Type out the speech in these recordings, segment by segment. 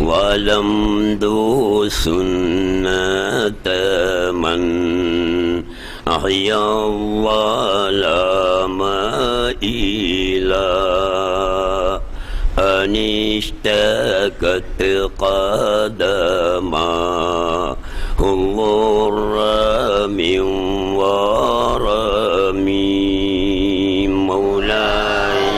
ولم دو سنة من أحيا الظلام إلى أن اشتكت قدماه الضر من ورمي مولاي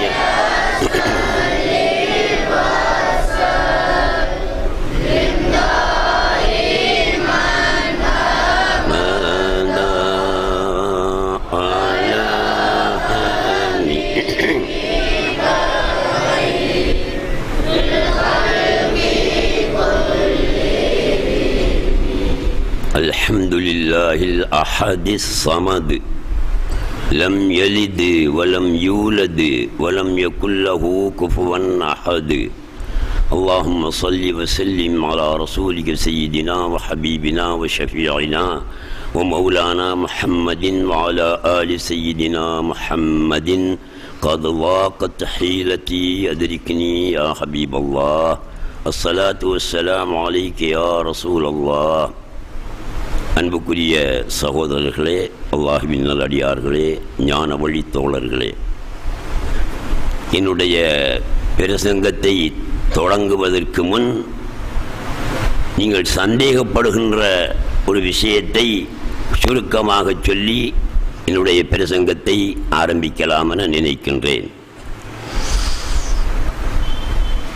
الحمد لله الأحد الصمد لم يلد ولم يولد ولم يكن له كفوا أحد اللهم صل وسلم على رسولك سيدنا وحبيبنا وشفيعنا ومولانا محمد وعلى آل سيدنا محمد قد ضاقت حيلتي أدركني يا حبيب الله الصلاة والسلام عليك يا رسول الله. அன்புக்குரிய சகோதரர்களே, அல்லாஹ்வின் நல்லடியார்களே, ஞான வழி தோழர்களே, என்னுடைய பிரசங்கத்தை தொடங்குவதற்கு முன் நீங்கள் சந்தேகப்படுகின்ற ஒரு விஷயத்தை சுருக்கமாக சொல்லி என்னுடைய பிரசங்கத்தை ஆரம்பிக்கலாம் என நினைக்கின்றேன்.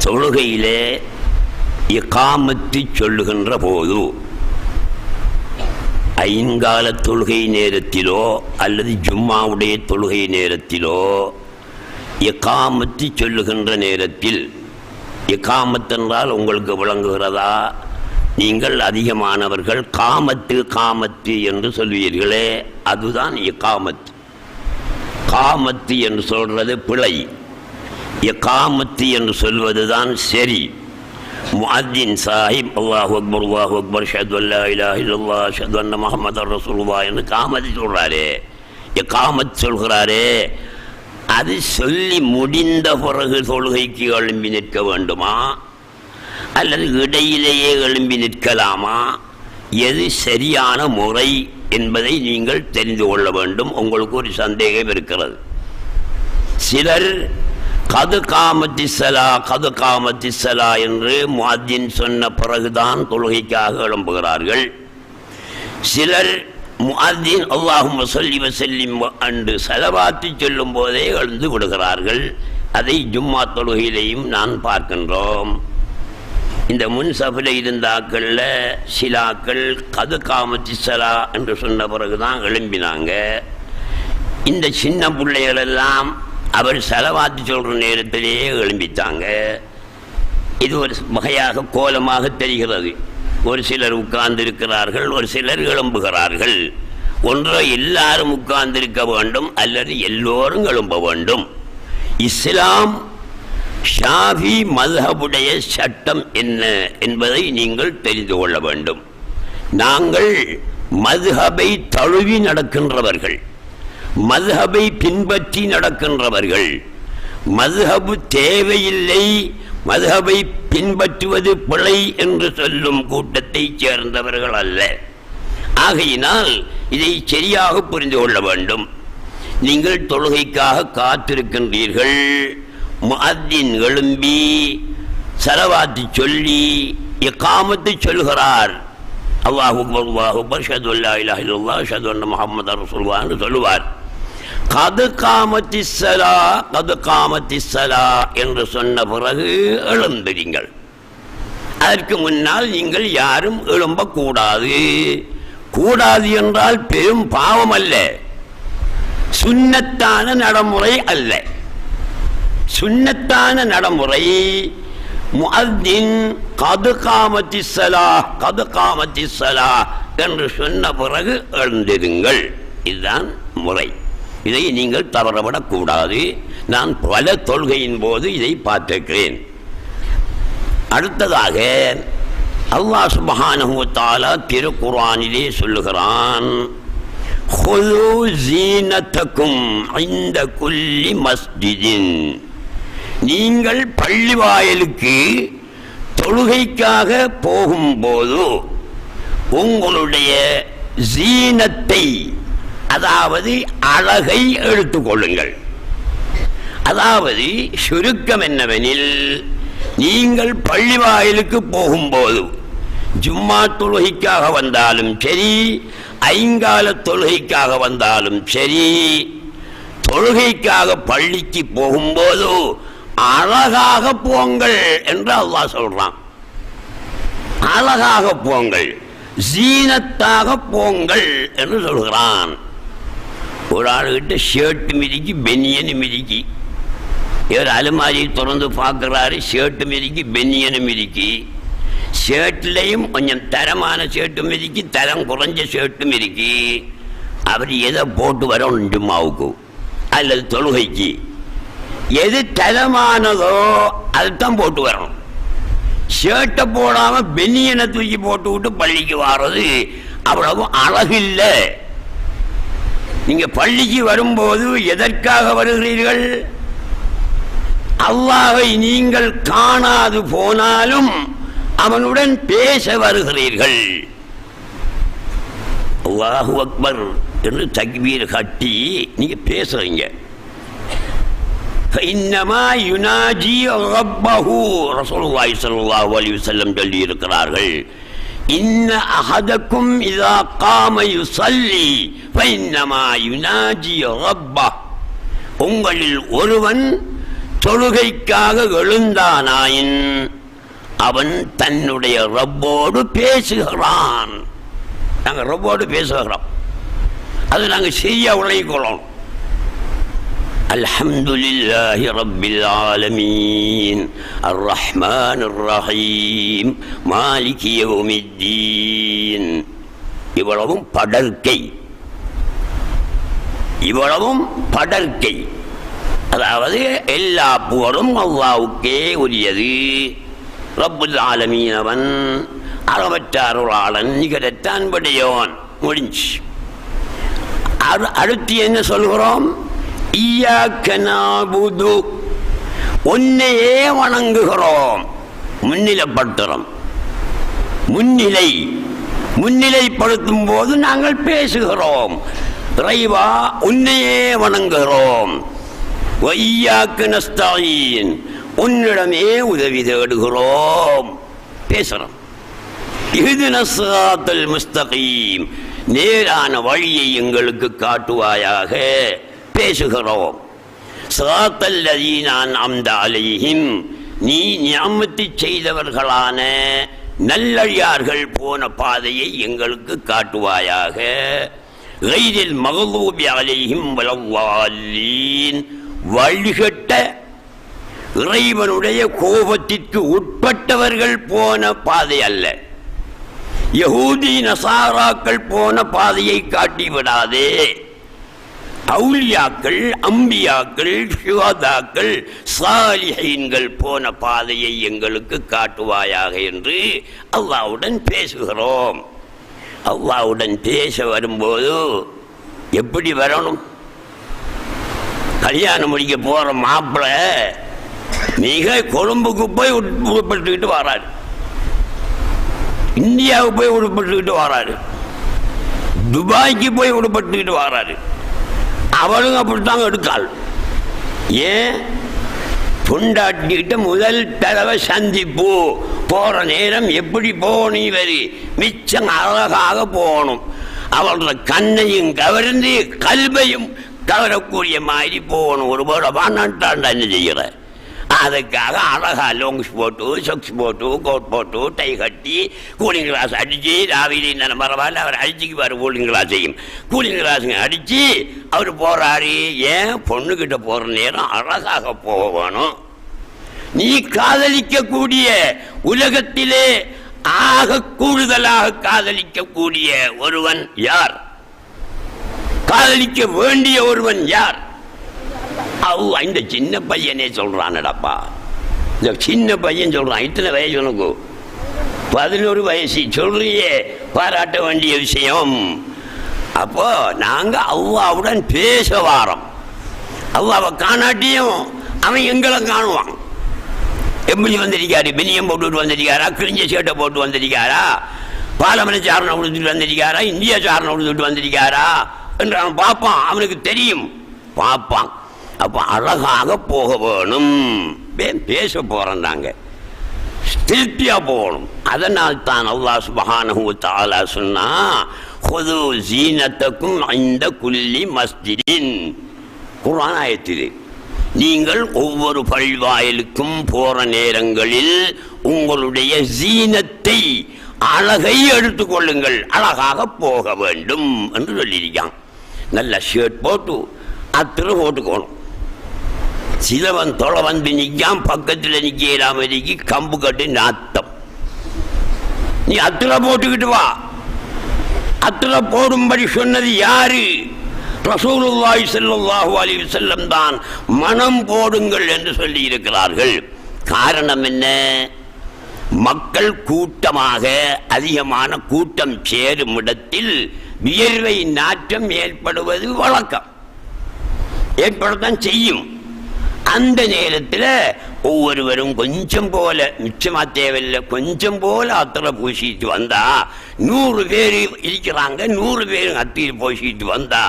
தொழுகையிலே இகாமத்து சொல்லுகின்ற போது ஐங்கால தொழுகை நேரத்திலோ அல்லது ஜும்மாவுடைய தொழுகை நேரத்திலோ இகாமத்து சொல்லுகின்ற நேரத்தில், இகாமத் என்றால் உங்களுக்கு விளங்குகிறதா? நீங்கள் அதிகமானவர்கள் காமத்து காமத்து என்று சொல்வீர்களே, அதுதான் இகாமத். காமத்து என்று சொல்வது பிழை, இகாமத்து என்று சொல்வதுதான் சரி. முஅத்தின் சாஹிப் அல்லாஹு அக்பர் அல்லாஹு அக்பர் ஷஹது அல்லா இலாஹ இல்லல்லாஹ் ஷஹது அன்ன முஹம்மதர் ரசூலுல்லாஹ் என்று காமத்து சொல்கிறாரே, இகாமத் சொல்கிறாரே, அது சொல்லி முடிந்த பிறகு தொழுகைக்கு எழும்பி நிற்க வேண்டுமா அல்லது இடையிலேயே எழும்பி நிற்கலாமா? எது சரியான முறை என்பதை நீங்கள் தெரிந்து கொள்ள வேண்டும். உங்களுக்கு ஒரு சந்தேகம் இருக்கிறது. சிலர் கது காமத்தி சலா என்று முஅத்தின் சொன்ன பிறகுதான் தொழுகைக்காக எழும்புகிறார்கள். சிலர் முஅத்தின் அல்லாஹும்ம ஸல்லி வஸல்லிம் என்று ஸலவாத்து சொல்லும் போதே எழுந்து விடுகிறார்கள். அதை ஜும்மா தொழுகையிலேயும் நான் பார்க்கின்றோம். இந்த முன்சஃபில் இருந்தாக்களில் சிலாக்கள் கது காமத்தி சலா என்று சொன்ன பிறகுதான் எழும்பினாங்க. இந்த சின்ன பிள்ளைகளெல்லாம் அவர் ஸலவாத்து சொல்கிற நேரத்திலேயே எழும்பித்தாங்க. இது ஒரு வகையாக கோலமாக தெரிகிறது. ஒரு சிலர் உட்கார்ந்திருக்கிறார்கள், ஒரு சிலர் எழும்புகிறார்கள். ஒன்றோ எல்லாரும் உட்கார்ந்திருக்க வேண்டும் அல்லது எல்லோரும் எழும்ப வேண்டும். இஸ்லாம் ஷாஃபி மذஹபுடைய சட்டம் என்ன என்பதை நீங்கள் தெரிந்து கொள்ள வேண்டும். நாங்கள் மذஹபை தழுவி நடக்கின்றவர்கள், மذஹபை பின்பற்றி நடக்கின்றவர்கள். மذஹபு தேவையில்லை, மذஹபை பின்பற்றுவது பிழை என்று சொல்லும் கூட்டத்தைச் சேர்ந்தவர்கள் அல்ல. ஆகையினால் இதை சரியாக புரிந்து கொள்ள வேண்டும். நீங்கள் தொழுகைக்காக காத்திருக்கின்றீர்கள். முஅத்தின் எழும்பி ஸலவாத்து சொல்லி இகாமத்து சொல்கிறார். அல்லாஹு அக்பர் அல்லாஹு அக்பர் ஷஹது அல்லா இலாஹ இல்லல்லாஹ் ஷஹது அன்ன முஹம்மதர் ரசூலுல்லாஹ் என்று சொல்லுவார். கது காமத்திஸ்ஸலா கது காமத்திஸ்ஸலா என்று சொன்ன பிறகு எழுந்திருங்கள். அதற்கு முன்னால் நீங்கள் யாரும் எழும்பக்கூடாது. கூடாது என்றால் பெரும் பாவம் அல்ல, சுன்னத்தான நடைமுறை அல்ல. சுன்னத்தான நடைமுறை முஅத்தின் கது காமத்திஸ்ஸலா கது காமத்திஸ்ஸலா என்று சொன்ன பிறகு எழுந்திருங்கள். இதுதான் முறை. இதை நீங்கள் தவறவிடக்கூடாது. நான் பல தொழுகையின் போது இதை பார்த்திருக்கிறேன். அடுத்ததாக அல்லாஹ் சுப்ஹானஹு வ தஆலா திருக்குர்ஆனிலே சொல்லுகிறான், ஹுது ஸீனத்தகும் இன்த குல்லி மஸ்ஜிதின். நீங்கள் பள்ளிவாயலுக்கு தொழுகைக்காக போகும்போது உங்களுடைய ஜீனத்தை, அதாவது அழகை எடுத்துக்கொள்ளுங்கள். அதாவது சுருக்கம் என்னவெனில், நீங்கள் பள்ளிவாயிலுக்கு போகும்போது ஜும்மா தொழுகைக்காக வந்தாலும் சரி, ஐங்கால தொழுகைக்காக வந்தாலும் சரி, தொழுகைக்காக பள்ளிக்கு போகும்போது அழகாக போங்கள் என்று அல்லாஹ் சொல்றான். அழகாக போங்கள், ஜீனத்தாக போங்கள் என்று சொல்கிறான். ஒரு ஆளுகிட்ட ஷர்ட் மிதிக்கி பெனியனு மிதிக்கி, இவர் அலுமாரியை திறந்து பார்க்குறாரு, ஷர்ட்டு மிதிக்கி பெனியனு மிதிக்கி, ஷர்ட்லேயும் கொஞ்சம் தரமான ஷர்ட்டு மிதிக்கி தரம் குறைஞ்ச ஷர்ட்டு மிதிக்கி, அவர் எதை போட்டு வரணும் ஜும்மாவுக்கு அல்லது தொழுகைக்கு, எது தரமானதோ அதுதான் போட்டு வரணும். ஷர்ட்டை போடாமல் பெனியனை தூக்கி போட்டு விட்டு பள்ளிக்கு வர்றது அவ்வளவு அழகில்லை. நீங்கள் பள்ளிக்கு வரும்போது எதற்காக வருகிறீர்கள்? அல்லாஹை நீங்கள் காணாது போனாலும் அவனுடன் பேச வருகிறீர்கள். அல்லாஹு அக்பர் என்று தக்பீர் கட்டி நீங்க பேசுறீங்க. இன்னமா யுனாஜி ரப்பஹு ரசூலுல்லாஹி ஸல்லல்லாஹு அலைஹி வஸல்லம் சொல்லி இருக்கிறார்கள், இன்ன அஹதக்கும் இதா காம யுஸல்லி ஃபஇன்னமா யுனாஜி ரப்பஹ். உங்களில் ஒருவன் தொழுகைக்காக எழுந்தானாயின் அவன் தன்னுடைய ரப்போடு பேசுகிறான். நாங்கள் ரப்போடு பேசுகிறோம், அது நாங்கள் செய்ய உழைக்கிறோம். அல்ஹம்துலில்லாஹி ரப்பில் ஆலமீன் அர்ரஹ்மானிர் ரஹீம் மாலிகி யௌமித்தீன். இவ்வளவும் படர்க்கை, இவ்வளவும் படர்க்கை. அதாவது எல்லா புகழும் அல்லாஹ்வுக்கே உரியது. ரப்புல் ஆலமீன் அவன் அறவற்ற அருளாளன், நிகரற்ற அன்புடையோன். முடிஞ்சு. அடுத்து என்ன சொல்கிறோம்? இய்யாக நஅபுது, உன்னையே வணங்குகிறோம். முன்னிலைப்படுத்துகிறோம். முன்னிலைப்படுத்தும் போது நாங்கள் பேசுகிறோம். இறைவா உன்னையே வணங்குகிறோம். வய்யாக நஸ்தஈன், உன்னிடமே உதவி தேடுகிறோம். பேசுகிறோம். இஹ்தினஸ் ஸிராத்தல் முஸ்தகீம், நேரான வழியை எங்களுக்கு காட்டுவாயாக. பேசுகிறோம். ஸிராத்தல் லதீன அன்அம்த அலைஹிம், நீ நிஅமத்து செய்தவர்களான நல்லடியார்கள் போன பாதையை எங்களுக்கு காட்டுவாயாக. கைரில் மக்தூபி அலைஹிம் வலல்லாலீன், வழிகட்ட இறைவனுடைய கோபத்திற்கு உட்பட்டவர்கள் போன பாதை அல்ல. யஹூதி நசாராக்கள் போன பாதையை காட்டிவிடாதே. அவுலியாக்கள், அம்பியாக்கள், ஷுஹதாக்கள், சாலிஹீன்கள் போன பாதையை எங்களுக்கு காட்டுவாயாக என்று அல்லாஹ்வுடன் பேசுகிறோம். அல்லாஹ்வுடன் பேச வரும்போது எப்படி வரணும்? கல்யாணம் முடிக்க போற மாப்பிள்ளை மிக கொழும்புக்கு போய் உட்பட்டுக்கிட்டு வராரு, இந்தியாவுக்கு போய் உட்பட்டுக்கிட்டு வராரு, துபாய்க்கு போய் உட்பட்டுக்கிட்டு வராரு. அவளுங்க அப்படித்தாங்க எடுக்காள். ஏன்? பொண்டாட்டிக்கிட்ட முதல் தடவை சந்திப்பு போற நேரம் எப்படி போகணும்? இவரு மிச்சம் அழகாக போகணும். அவளோட கண்ணையும் கவர்ந்து கல்வையும் கவரக்கூடிய மாதிரி போகணும். ஒரு போட வாண்டாண்டா என்ன செய்கிற, அதுக்காக அழகா லோங்ஸ் போட்டு சொக்ஸ் போட்டு கோட் போட்டு டை கட்டி கூலிங் கிளாஸ் அடித்து ராவில பரவாயில்ல அவர் அடிச்சுக்குவார். கூலிங் கிளாஸையும் கூலிங் கிளாஸுங்க அடித்து அவர் போகிறாரு. ஏன் பொண்ணுக்கிட்ட போகிற நேரம் அழகாக போகணும். நீ காதலிக்கக்கூடிய உலகத்திலே ஆக கூடுதலாக காதலிக்கக்கூடிய ஒருவன் யார்? காதலிக்க வேண்டிய ஒருவன் யார்? இந்த சின்ன பையனே சொல்றானடப்பா, இந்த சின்ன பையன் சொல்றான். இத்தனை வயசு உனக்கு? 11 வயசு சொல்றியே, பாராட்ட வேண்டிய விஷயம். அப்போ நாங்க அவ்வாவுடன் பேச வாரோம். அவ்வாவை காணாட்டியும் அவன் எங்களை காணுவான். எப்படி வந்திருக்காரு? பெனியம் போட்டுட்டு வந்திருக்காரா, கிழிஞ்ச சேட்டை போட்டு வந்திருக்காரா, பாலமனை சாரணம் கொடுத்துட்டு வந்திருக்காரா, இந்தியா சாரணம் கொடுத்துட்டு வந்திருக்காரா என்று அவன் பார்ப்பான். அவனுக்கு தெரியும், பார்ப்பான். அப்போ அழகாக போக வேணும். பேச போறோம், நாங்க திருப்தியா போகணும். அதனால் தான் அல்லாஹ் சுப்ஹானஹு வ தஆலா சொன்னா, ஹுது ஜீனத்தக்கும் இந்த குல்லி மஸ்ஜிதின். குர்ஆன் ஆயத்திலே நீங்கள் ஒவ்வொரு பள்ளிவாயிலுக்கும் போற நேரங்களில் உங்களுடைய ஜீனத்தை, அழகை எடுத்துக்கொள்ளுங்கள், அழகாக போக வேண்டும் என்று சொல்லியிருக்கான். நல்ல ஷர்ட் போட்டு அத்திர போட்டுக்கணும். சிலவன் தொலை வந்து நிற்கான், பக்கத்தில் நிற்கலாம இருக்கி கம்பு கட்டி நாத்தம். நீ அத்திர போட்டுக்கிட்டு வா. அத்திர போடும்படி சொன்னது யாரு? ரசூலுல்லாஹி ஸல்லல்லாஹு அலைஹி வஸல்லம் தான். மனம் போடுங்கள் என்று சொல்லி இருக்கிறார்கள். காரணம் என்ன? மக்கள் கூட்டமாக அதிகமான கூட்டம் சேரும் இடத்தில் வியர்வை நாற்றம் ஏற்படுவது வழக்கம், ஏற்படத்தான் செய்யும். அந்த நேரத்தில் ஒவ்வொருவரும் கொஞ்சம் போல, மிச்சமா தேவையில்லை, கொஞ்சம் போல அத்தரை பூசிட்டு வந்தா, 100 பேர் இருக்கிறாங்க, 100 பேர் அத்திரை பூசிட்டு வந்தா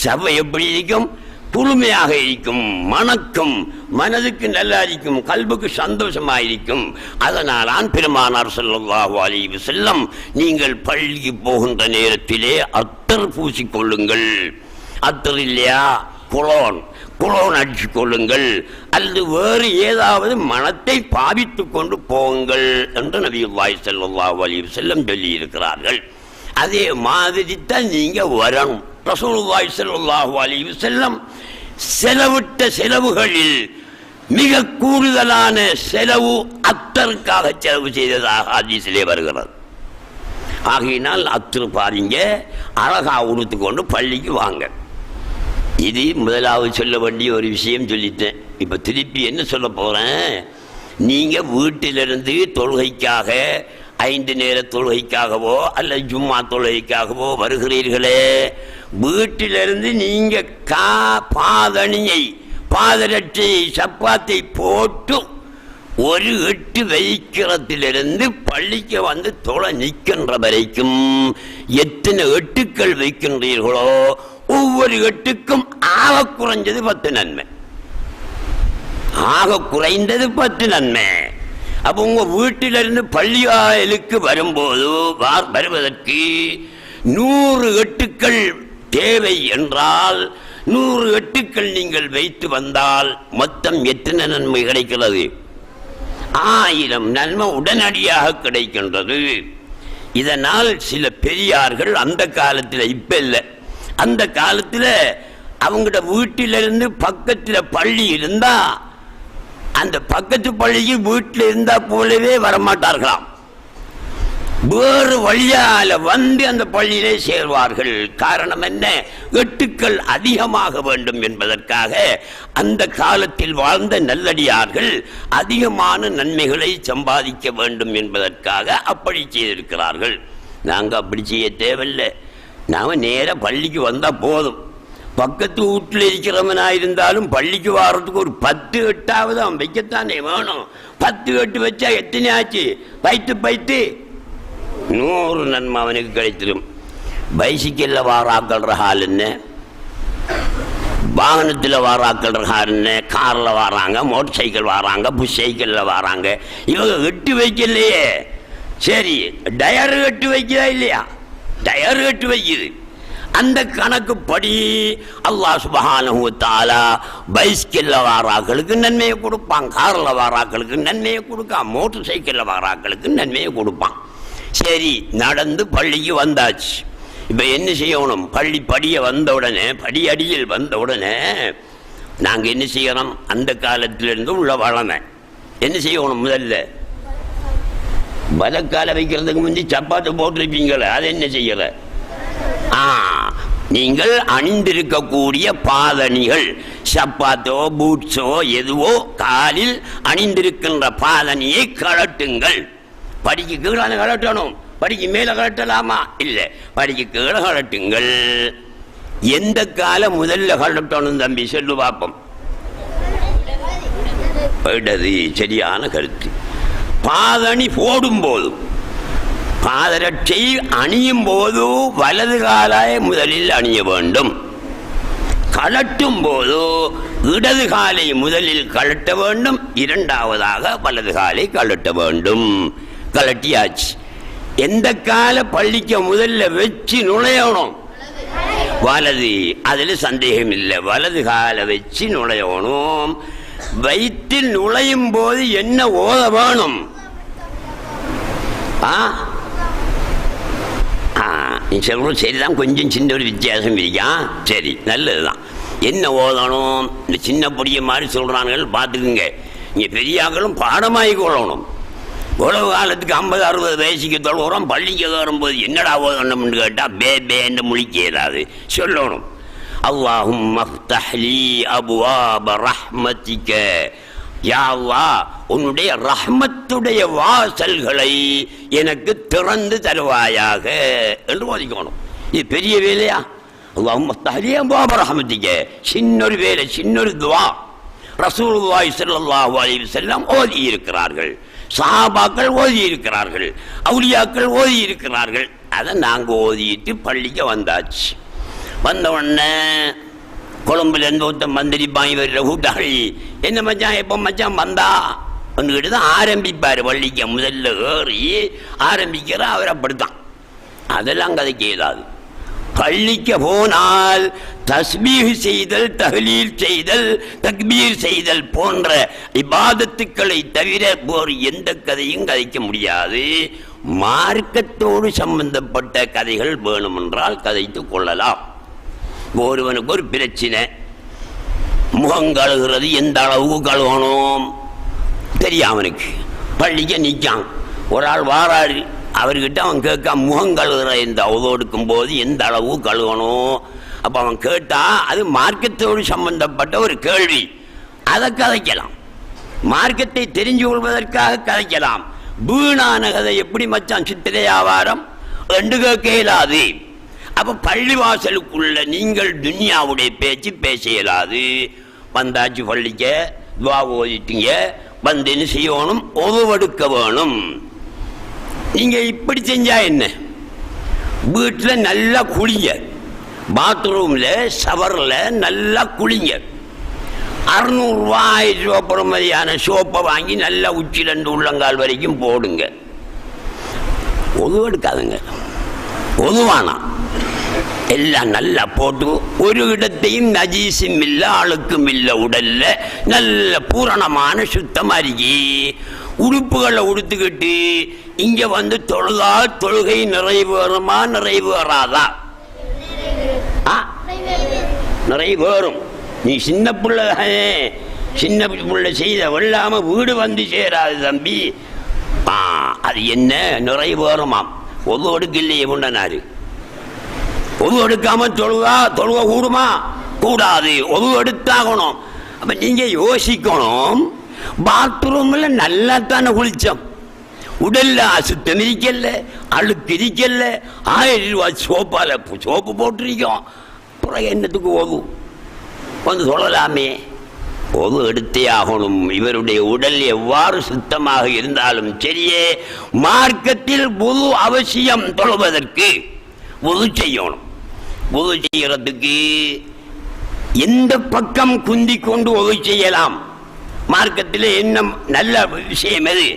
சபை எப்படி இருக்கும்? குளுமையாக இருக்கும், மணக்கும், மனதுக்கு நல்லா இருக்கும், கல்புக்கு சந்தோஷமாக இருக்கும். அதனால்தான் பெருமானார் ஸல்லல்லாஹு அலைஹி வஸல்லம், நீங்கள் பள்ளிக்கு போகின்ற நேரத்திலே அத்தர் பூசிக்கொள்ளுங்கள். அத்தர் இல்லையா, குளோன் அடிச்சு கொள்ளுங்கள், அல்லது வேறு ஏதாவது மனத்தை பாவித்து கொண்டு போங்கள் என்று நபியுல்லாஹி ஸல்லல்லாஹு அலைஹி வஸல்லம் சொல்லி இருக்கிறார்கள். அதே மாதிரி தான் நீங்க வரணும். ரசூலுல்லாஹி ஸல்லல்லாஹு அலைஹி வஸல்லம் செலவிட்ட செலவுகளில் மிக கூடுதலான செலவு அத்தருக்காக செலவு செய்ததாக ஹதீஸிலே வருகிறது. ஆகையினால் அத்தர் பாருங்க, அழகா உடுத்து கொண்டு பள்ளிக்கு வாங்க. இது முதலாவது சொல்ல வேண்டிய ஒரு விஷயம் சொல்லிட்டேன். இப்போ திருப்பி என்ன சொல்ல போகிறேன்? நீங்கள் வீட்டிலிருந்து தொழுகைக்காக 5 நேர தொழுகைக்காகவோ அல்லது ஜும்மா தொழுகைக்காகவோ வருகிறீர்களே, வீட்டிலிருந்து நீங்கள் பாதணியை, பாதரட்சை, சப்பாத்தை போட்டு ஒரு எட்டு வைக்கிறதிலிருந்து பள்ளிக்கு வந்து தொலை நிற்கின்ற வரைக்கும் எத்தனை எட்டுக்கள் வைக்கின்றீர்களோ ஒவ்வொரு எட்டுக்கும் ஆக குறைஞ்சது 10 நன்மை. ஆக குறைந்தது 10 நன்மை. அப்போ உங்க வீட்டிலிருந்து பள்ளிவாயலுக்கு வரும்போது வருவதற்கு 100 எட்டுக்கள் தேவை என்றால் 100 எட்டுக்கள் நீங்கள் வைத்து வந்தால் மொத்தம் எத்தனை நன்மை கிடைக்கிறது? 1000 நன்மை உடனடியாக கிடைக்கின்றது. இதனால் சில பெரியார்கள் அந்த காலத்தில், இப்ப இல்லை, அந்த காலத்தில் அவங்களோட வீட்டிலிருந்து பக்கத்தில் பள்ளி இருந்தா அந்த பக்கத்து பள்ளிக்கு வீட்டில் இருந்தா போலவே வரமாட்டார்களாம். வேறு வழியால வந்து அந்த பள்ளியிலே சேர்வார்கள். காரணம் என்ன? எட்டுக்கள் அதிகமாக வேண்டும் என்பதற்காக அந்த காலத்தில் வாழ்ந்த நல்லடியார்கள் அதிகமான நன்மைகளை சம்பாதிக்க வேண்டும் என்பதற்காக அப்படி செய்திருக்கிறார்கள். நாங்கள் அப்படி செய்ய தேவையில்லை. நாம் நேராக பள்ளிக்கு வந்தால் போதும். பக்கத்து வீட்டில் இருக்கிறவனா இருந்தாலும் பள்ளிக்கு வர்றதுக்கு ஒரு 10 எட்டாவது அவன் வைக்கத்தானே வேணும். 10 எட்டு வச்சா எத்தனை ஆச்சு? பைத்து 100 நன்மை அவனுக்கு கிடைத்திடும். பைசிக்கல்ல வாராக்கல்ற ஹால் என்ன, வாகனத்தில் வாராக்கல்ற ஹால் என்ன, காரில் வராங்க, மோட்டர் சைக்கிள் வராங்க, புஷ் சைக்கிளில் வராங்க. இவங்க எட்டு வைக்கலையே. சரி, டயர் எட்டு வைக்கிறதா இல்லையா? டயர் எட்டு வைக்குது. அந்த கணக்குப்படி அல்லாஹ் சுப்ஹானஹு வ தஆலா பைஸ்கில்ல வாராக்களுக்கு நன்மையை கொடுப்பான், கார்ல வாராக்களுக்கு நன்மையை கொடுப்பான், மோட்டர் சைக்கிள்ல வாராக்களுக்கு நன்மையை கொடுப்பான். சரி, நடந்து பள்ளிக்கு வந்தாச்சு. இப்போ என்ன செய்யணும்? பள்ளி படியை வந்த உடனே, படி அடியில் வந்த உடனே நாங்கள் என்ன செய்யணும்? அந்த காலத்திலிருந்து உள்ள வளமை என்ன செய்யணும்? முதல்ல வலக்கால வைக்கிறதுக்கு முந்தி சப்பாத்து போட்டிருப்பீங்களே, அதை என்ன செய்யற? நீங்கள் அணிந்திருக்கக்கூடிய பாதணிகள், சப்பாத்தோ பூட்ஸோ எதுவோ காலில் அணிந்திருக்கின்ற பாதணியை கழட்டுங்கள். படிக்கு கீழே கழட்டணும், படிக்கு மேல கழட்டலாமா? இல்லை, படிக்கு கீழே கழட்டுங்கள். எந்த காலம் முதல்ல கழட்டணும் தம்பி சொல்லு பார்ப்போம். இடது. சரியான கருத்து. பாதணி போடும் போது, பாதரட்சை அணியும் போது வலது காலாய முதலில் அணிய வேண்டும். கழட்டும் போது இடது காலை முதலில் கழட்ட வேண்டும், இரண்டாவதாக வலது காலை கழட்ட வேண்டும். கழட்டியாச்சு. எந்த கால பள்ளிக்கு முதல்ல வச்சு நுழையணும்? வலது. அதில் சந்தேகம் இல்லை, வலது காலை வச்சு நுழையணும். வயிற்றில் நுழையும் போது என்ன ஓத வேணும்? நீ சொல்றது சரிதான், கொஞ்சம் சின்ன ஒரு வித்தியாசம் இருக்கா? சரி, நல்லதுதான். என்ன ஓதணும்? இந்த சின்ன பொடிய மாதிரி சொல்றாங்க, பார்த்துக்குங்க. இங்கே பெரியாக்களும் பாடமாகி கொள்ளணும். உலக காலத்துக்கு 50-60 வயசுக்கு தொழுகிறோம், பள்ளிக்கு வரும்போது என்னடா ஓதணும்னு கேட்டால் பேன்னு முழிக்க இயலாது. சொல்லணும், அல்லாஹும்ம ஃப்தஹ் லீ அப்வாப ரஹ்மத்திக, யா அல்லாஹ் உன்னுடைய ரஹ்மத்துடைய வாசல்களை எனக்கு திறந்து தருவாயாக என்று ஓதிக்கணும். இது பெரிய வேலையா? அல்லாஹும்ம ஃப்தஹ் லீ அப்வாப ரஹ்மத்திக சின்னொரு வேலை, சின்னொரு துவா. ரசூலுல்லாஹி ஸல்லல்லாஹு அலைஹி வஸல்லம் ஓதி இருக்கிறார்கள், சஹாபாக்கள் ஓதி இருக்கிறார்கள், அவுலியாக்கள் ஓதி இருக்கிறார்கள். அதை நாங்கள் ஓதிட்டு பள்ளிக்கு வந்தாச்சு. வந்த உடனே கொழும்புலேருந்து ஒருத்தன் மந்திரிப்பாங்க, வர்ற கூட்டாளி, என்ன மச்சான் எப்போ மச்சான் வந்தா வந்துக்கிட்டு தான் ஆரம்பிப்பார். பள்ளிக்க முதல்ல ஏறி ஆரம்பிக்கிற அவர் அப்படித்தான். அதெல்லாம் கதைக்கு ஏதாது. பள்ளிக்கு போனால் தஸ்பீஹ் செய்தல், தஹ்லீல் செய்தல், தக்பீர் செய்தல் போன்ற இபாதத்துக்களை தவிர வேறு எந்த கதையும் கதைக்க முடியாது. மார்க்கத்தோடு சம்பந்தப்பட்ட கதைகள் வேணுமென்றால் கதைத்து கொள்ளலாம். ஒருவனுக்கு ஒரு பிரச்சனை, முகம் கழுகிறது எந்த அளவுக்கு கழுவணும் தெரியாமனுக்கு, பள்ளிக்கு நிற்கான். ஒரு ஆள் வாராரு, அவர்கிட்ட அவன் கேட்க, முகம் கழுவுற இந்த உதவெடுக்கும் போது எந்த அளவு கழுவணும்? அப்போ அவன் கேட்டா அது மார்க்கத்தோடு சம்பந்தப்பட்ட ஒரு கேள்வி, அதை கதைக்கலாம். மார்க்கத்தை தெரிஞ்சு கொள்வதற்காக கதைக்கலாம். வீணான கதை எப்படி மச்சான் சித்திரை வியாபாரம் ரெண்டு கேட்க இயலாது. அப்போ பள்ளிவாசலுக்குள்ள நீங்கள் துன்யாவுடைய பேச்சு பேச இயலாது. வந்தாச்சு பள்ளிக்க, துவா ஓதிட்டீங்க, வந்து என்ன செய்யணும்? உதவெடுக்க வேணும். நீங்க இப்படி செஞ்சா என்ன? வீட்டில் நல்லா குளிங்க, பாத்ரூம்ல ஷவர்ல நல்லா குளிங்க. 600 ரூபா 1000 ரூபா பொறுமதியான சோப்பை வாங்கி நல்லா உச்சிலண்டு உள்ளங்கால் வரைக்கும் போடுங்க. உதவெடுக்காதுங்க, உதவானா எல்லாம் நல்லா போட்டு, ஒரு இடத்தையும் நஜீசும் இல்லை, அழுக்கும் இல்லை, உடல்ல நல்ல பூரணமான சுத்தமா இருக்கி உடுப்புகளை உடுத்துக்கிட்டு இங்க வந்து தொழுதால் தொழுகை நிறைவேறுமா நிறைவேறாதா? நிறைவேறும். நீ சின்ன பிள்ளை, சின்ன பிள்ளை செய்த வெள்ளாம வீடு வந்து சேராது தம்பி. அது என்ன நிறைவேறுமாம்? ஒது ஒடுக்கு இல்லையே முன்னாரு. ஒது எடுக்காம தொழுக கூடுமா? கூடாது. ஒது எடுத்தாகணும். அப்ப நீங்க யோசிக்கணும், பாத்ரூம்ல நல்லா தானே குளிச்சோம், உடல்ல அசுத்தம் இருக்கல, அழுக்கு இருக்கல, 1000 ரூபாய் சோப்பால சோப்பு போட்டிருக்கோம், பிறகு என்னத்துக்கு ஒது வந்து சொல்லலாமே? ஒது எடுத்தே ஆகணும். இவருடைய உடல் எவ்வாறு சுத்தமாக இருந்தாலும் சரியே, மார்க்கத்தில் வுது அவசியம். தொழுவதற்கு வுது செய்யணும். வுது செய்யறதுக்கு எந்த பக்கம் குந்தி கொண்டு வுது செய்யலாம்? மார்க்கத்தில் என்ன நல்ல விஷயம்? எது?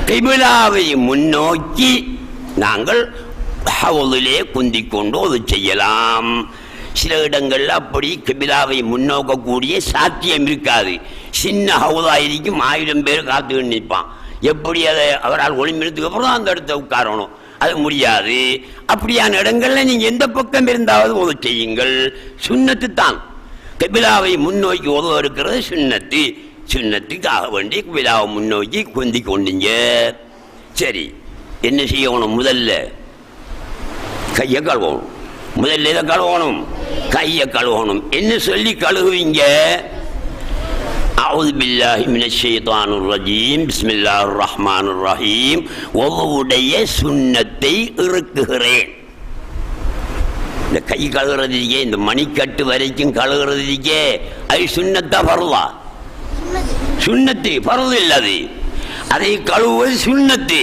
கிபிலாவை முன்னோக்கி நாங்கள் ஹவுதிலே குந்திக் கொண்டு அது செய்யலாம். சில இடங்கள்ல அப்படி கிபிலாவை முன்னோக்கக்கூடிய சாத்தியம் இருக்காது. சின்ன ஹவுதாயிருக்கும் 1000 பேர் காத்து நிற்பான். எப்படி அதை அவரால் ஒளிமினத்துக்கு அப்புறம் அந்த இடத்த உட்காரணும், அது முடியாது. அப்படியான இடங்கள்ல நீங்க எந்த பக்கம் இருந்தாவது ஓத செய்யுங்கள். சுன்னத்து தான். கிபிலாவை முன்னோக்கி ஓத இருக்கிறது சுன்னத்து. சுன்னத்துக்காக வேண்டி கிபிலாவை முன்னோக்கி குந்தி கொண்டீங்க. சரி, என்ன செய்யணும்? முதல்ல கையை கழுவணும். முதல்ல இதை கழுவணும், கையை கழுவணும். என்ன சொல்லி கழுவுவீங்க? அஊது பில்லாஹி மினஷ் ஷைத்தானிர் ரஜீம், பிஸ்மில்லாஹிர் ரஹ்மானிர் ரஹீம். ஒவ்வொருடைய சுன்னத்தை இறுக்குகிறேன். இந்த கை கழுகுறதுக்கே, இந்த மணிக்கட்டு வரைக்கும் கழுகுறதுக்கே அது சுன்னத்தா பருவா? சுன்னத்து, பருவம் இல்லாது. அதை கழுவுவது சுன்னத்து.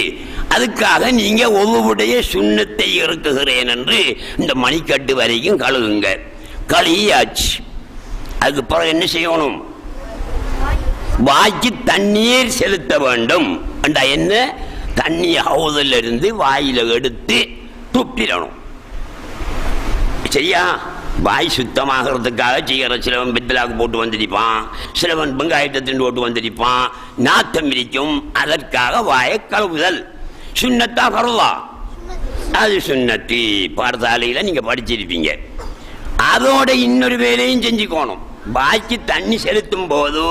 அதுக்காக நீங்க ஒவ்வொருடைய சுன்னத்தை இறுக்குகிறேன் என்று இந்த மணிக்கட்டு வரைக்கும் கழுகுங்க. கழுகியாச்சு. அதுக்கு பிறகு என்ன செய்யணும்? வாய்க்கு தண்ணீர் செலுத்த வேண்டும். என்ன? தண்ணி ஹவுதில் இருந்து வாயில எடுத்து துப்பிடணும். சரியா? வாய் சுத்தமாகிறதுக்காக செய்கிற சிலவன் பித்தலாக்கு போட்டு வந்திருப்பான், சிலவன் வெங்காயத்தின் போட்டு வந்திருப்பான், நாத்தம் இருக்கும். அதற்காக வாயை கழுவுதல் சுன்னத்தா பருவா? அது சுன்னத்தி. பாடசாலையில் நீங்க படிச்சிருப்பீங்க. அதோட இன்னொரு வேலையும் செஞ்சுக்கணும். வாய்க்கு தண்ணி செலுத்தும் போது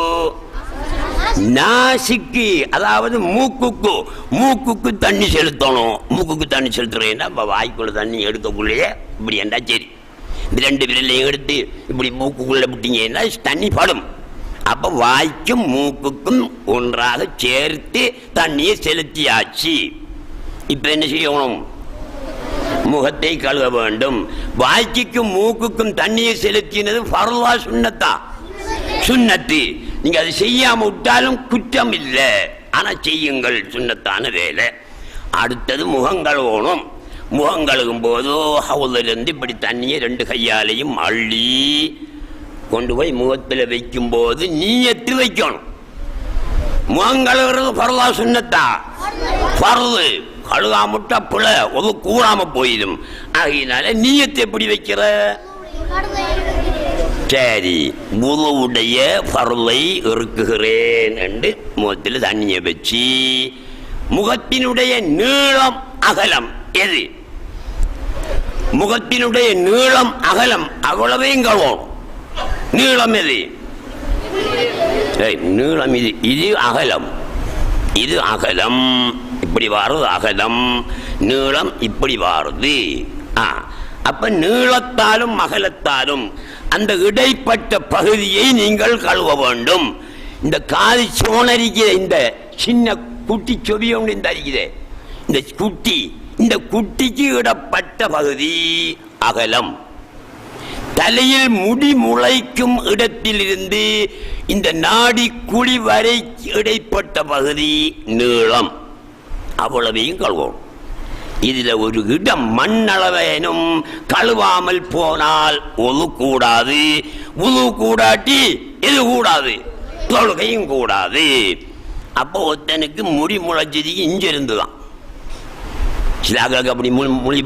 நாசிக்கு, அதாவது மூக்குக்கு தண்ணி செலுத்தணும். மூக்குக்கு தண்ணி செலுத்துறேன்னா வாய்க்குள்ள தண்ணி எடுக்கக்குள்ளேயே இப்படி என்றா சரி, 2 விரலையும் எடுத்து இப்படி மூக்குக்குள்ள விட்டீங்கன்னா தண்ணி படும். அப்ப வாய்க்கும் மூக்குக்கும் ஒன்றாக சேர்த்து தண்ணியை செலுத்தியாச்சு. இப்ப என்ன செய்யணும்? முகத்தை கழுவ வேண்டும். வாய்க்கும் மூக்குக்கும் தண்ணியை செலுத்தினது ஃபர்லா சுன்னத்தா? சுன்னத்து. நீங்க அதை செய்யாம விட்டாலும் குற்றம் இல்லை, ஆனா செய்யுங்கள், சுன்னத்தான வேலை. அடுத்தது முகங்கழுவணும். முகங்கழுகும் போது ஹவுதிலிருந்து இப்படி தண்ணியை 2 கையாலையும் அள்ளி கொண்டு போய் முகத்தில் வைக்கும் போது நீயத்து வைக்கணும். முகங்கழுவுறது ஃபர்லா சுன்னத்தா? ஃபர்து. கழுகாமட்டா பிழை, ஒரு கூறாம போயிடும். ஆகையினால நீயத்தை எப்படி வைக்கிற? சரி, வுதுவுடைய ஃபர்லை இறுக்குகிறேன் என்று முகத்தில் தண்ணியை வச்சு, முகத்தினுடைய நீளம் அகலம் எது? முகத்தினுடைய நீளம் அகலம் அவ்வளவையும் கழுவணும். நீளம் எது? நீளம் இது. இது அகலம், இது அகலம். இப்படி வாருது அகலம், நீளம் இப்படி வாருது. அப்ப நீளத்தாலும் அகலத்தாலும் அந்த இடைப்பட்ட பகுதியை நீங்கள் கழுவ வேண்டும். இந்த காது சோனரிக்கிற இந்த சின்ன குட்டி சொவியோண்டு இந்த அரிக்குதே, இந்த குட்டிக்கு இடப்பட்ட பகுதி அகலம். தலையில் முடி முளைக்கும் இடத்தில் இருந்து இந்த நாடி குழி வரை இடைப்பட்ட பகுதி நீளம். அவ்வளவையும் கழுவோம். இதுல ஒரு இடம் மண்ணளவேனும் கழுவாமல் போனால் ஒது கூடாது. உது கூடாட்டி இது கூடாது, தொழுகையும் கூடாது. அப்போ ஒருத்தனுக்கு முடி முளைச்சது இங்கிருந்துதான். சிலாக்களுக்கு அப்படி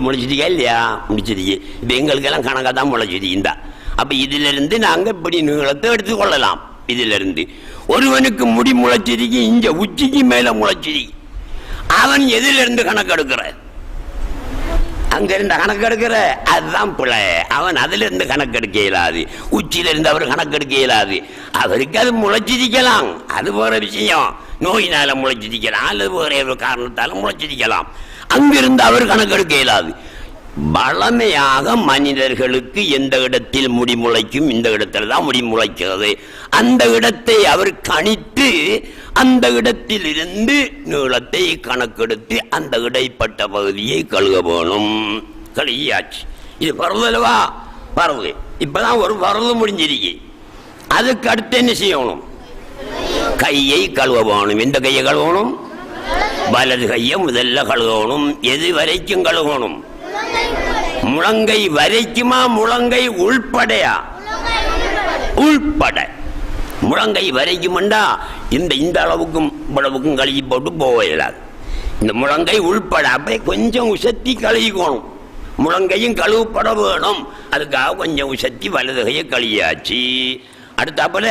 முளைச்சிருக்கா இல்லையா? முடிச்சிருக்கு. இப்ப எங்களுக்கெல்லாம் கணக்காக தான் முளைச்சிருக்கா. அப்ப இதுல இருந்து நாங்க இப்படி நீளத்தை எடுத்துக்கொள்ளலாம். இதுல இருந்து ஒருவனுக்கு முடி முளைச்சிருக்கு இங்க உச்சிக்கு மேல முளைச்சிருக்கு, அவன் எதில இருந்து கணக்கெடுக்கிற? அங்க இருந்து கணக்கெடுக்கிற, அதுதான் பிள்ளை. அவன் அதுல இருந்து கணக்கெடுக்க இயலாது, உச்சியில இருந்து அவர் கணக்கெடுக்க இயலாது. அவருக்கு அது முளைச்சிருக்கலாம், அது வேற விஷயம். நோயினால முளைச்சிருக்கலாம் அல்லது வேற ஒரு காரணத்தால முளைச்சிருக்கலாம். அங்கிருந்து அவர் கணக்கெடுக்க இயலாது. பழமையாக மனிதர்களுக்கு எந்த இடத்தில் முடி முளைக்கும், இந்த இடத்துல தான் முடி முளைக்கிறது, அந்த இடத்தை அவர் கணித்து அந்த இடத்தில் இருந்து நீளத்தை கணக்கெடுத்து அந்த இடைப்பட்ட பகுதியை கழுக வேணும். கழுகியாச்சு. இது பருவலவா? பருவு. இப்பதான் ஒரு பருவு முடிஞ்சிருக்கு. அதுக்கு அடுத்து என்ன செய்யணும்? கையை கழுவ வேணும். எந்த கையை கழுவணும்? வலது கையை முதல்ல கழுவணும். எது வரைக்கும் கழுவணும்? முழங்கை வரைக்குமா? முழங்கை உள்படையா? உள்பட. முழங்கை வரைக்கும்டா இந்த அளவுக்கும் இவ்வளவுக்கும் கழுகி போட்டு போக இயலாது. இந்த முழங்கை உள்பட. அப்ப கொஞ்சம் உசத்தி கழுகிக்கணும். முழங்கையும் கழுவப்பட வேணும். அதுக்காக கொஞ்சம் உசத்தி வலது கையை கழியாச்சு. அடுத்தாப்புல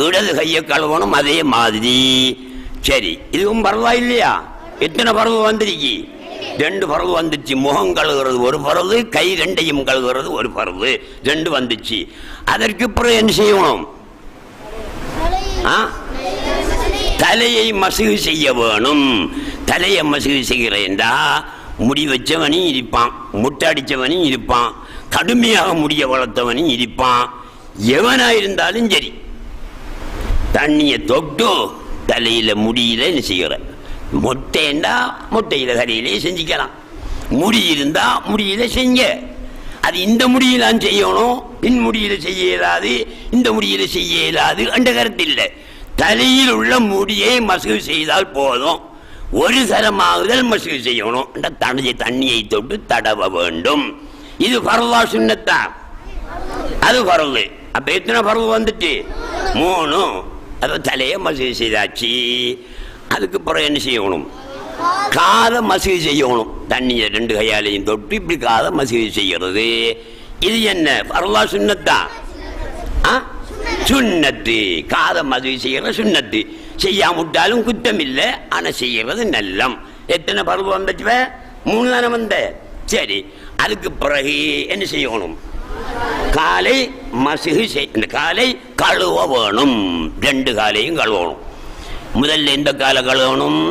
இடது கையை கழுவணும் அதே மாதிரி. சரி, இதுவும் பரவா இல்லையா? எத்தனை பரவு வந்துருச்சு? 2 பரவு வந்துச்சு. முகம் கழுவுறது ஒரு பரவு, கை 2ஐயும் கழுவுறது ஒரு பரவு, 2 வந்துச்சு. அதற்கு பிறகு என்ன செய்யணும்? தலையை மசுகு செய்ய வேணும். தலையை மசுகு செய்கிறேன்டா முடி வச்சவனும் இருப்பான், முட்டை அடித்தவனும் இருப்பான், கடுமையாக முடிய வளர்த்தவனும் இருப்பான். எவனா இருந்தாலும் சரி, தண்ணியை தொட்டு தலையில முடியில என்ன செய்கிற? மொட்டைண்டா மொட்டையில கரையிலே செஞ்சுக்கலாம். முடி இருந்தா முடியில செஞ்ச. அது இந்த முடியிலான் செய்யணும், பின் முடியில செய்ய இயலாது, இந்த முடியில செய்ய இயலாது என்ற கருத்து இல்லை. தலையில் உள்ள முடியை மசுகு செய்தால் போதும். ஒரு தரமாகுதல் மசுகு செய்யணும். தண்ணியை தொட்டு தடவ வேண்டும். இது பரவா சுன்னத்தா? அது பரவு. அப்ப எத்தனை பரவு வந்துட்டு? 3. அது தலையை மசுகு செய்தாச்சு. அதுக்கு பிறகு என்ன செய்யணும்? காதை மசுகு செய்யணும். தண்ணியை 2 கையாலையும் தொட்டு இப்படி காதை மசுகு செய்கிறது. இது என்ன பரவா சுன்னத்தா? சுன்னத்து. காதை மசுகு செய்யற சுன்னத்து. செய்யாமட்டாலும் குத்தம் இல்லை, ஆனா செய்யறது நல்லம். எத்தனை பருவ வந்துச்சுவ? 3 தானே வந்த. சரி, அதுக்கு பிறகு என்ன செய்யணும்? காலை மசுகு இந்த காலை கழுவ வேணும். 2 காலையும் கழுவணும். முதல்ல எந்த காலை கழுவணும்?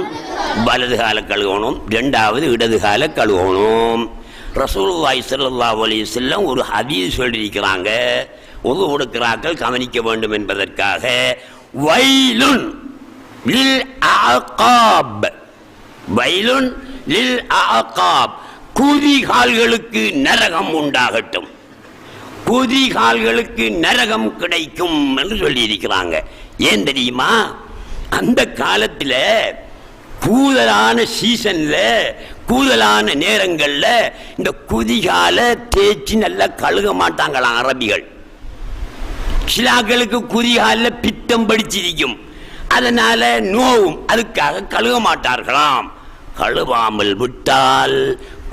வலது காலை கழுவணும். 2வது இடது காலை கழுவணும். ரசூலுல்லாஹி ஸல்லல்லாஹு அலைஹி வஸல்லம் ஒரு ஹதீஸ் சொல்லியிருக்கிறாங்க. உது கொடுக்கிறார்கள் கவனிக்க வேண்டும் என்பதற்காக. வைலுன் லில் அஅகாப், வைலுன் லில் அஅகாப், குதிகால்களுக்கு நரகம் உண்டாகட்டும், குதிகால்களுக்கு நரகம் கிடைக்கும் என்று சொல்லி இருக்கிறாங்க. ஏன் தெரியுமா? அந்த காலத்தில் கூதலான சீசன்ல, கூதலான நேரங்கள்ல இந்த குதிகால தேய்ச்சி நல்லா கழுக மாட்டாங்களாம் அரபிகள். சிலாக்களுக்கு குதிகால பித்தம் படிச்சிருக்கும், அதனால நோவும், அதுக்காக கழுக மாட்டார்களாம். கழுவாமல் விட்டால்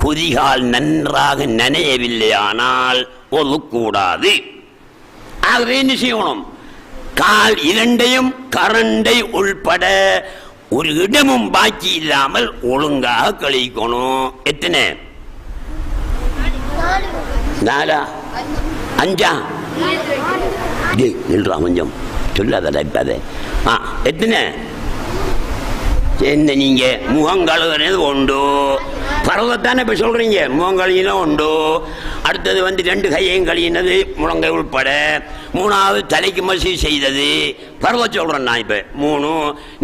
குதிகால் நன்றாக நனையவில்லையானால் ஒதுக்கூடாது. ஆகவே என்ன செய்யணும்? கால் 2ஐயும் கரண்டை உள்பட ஒரு இடமும் பாக்கி இல்லாமல் ஒழுங்காக கழிக்கணும். எத்தனை? 4 5 கொஞ்சம் சொல்லாத. எத்தனை? என்ன நீங்க முகங்கழுகிறது உண்டு, பரவத்தானே இப்ப சொல்றீங்க. முகங்கழியினா உண்டு. அடுத்தது 2 கையையும் கழியினது முழங்கை உள்பட. 3வது தலைக்கு மசூ செய்தது பரவ சொல்றேன் நான் இப்ப. 3.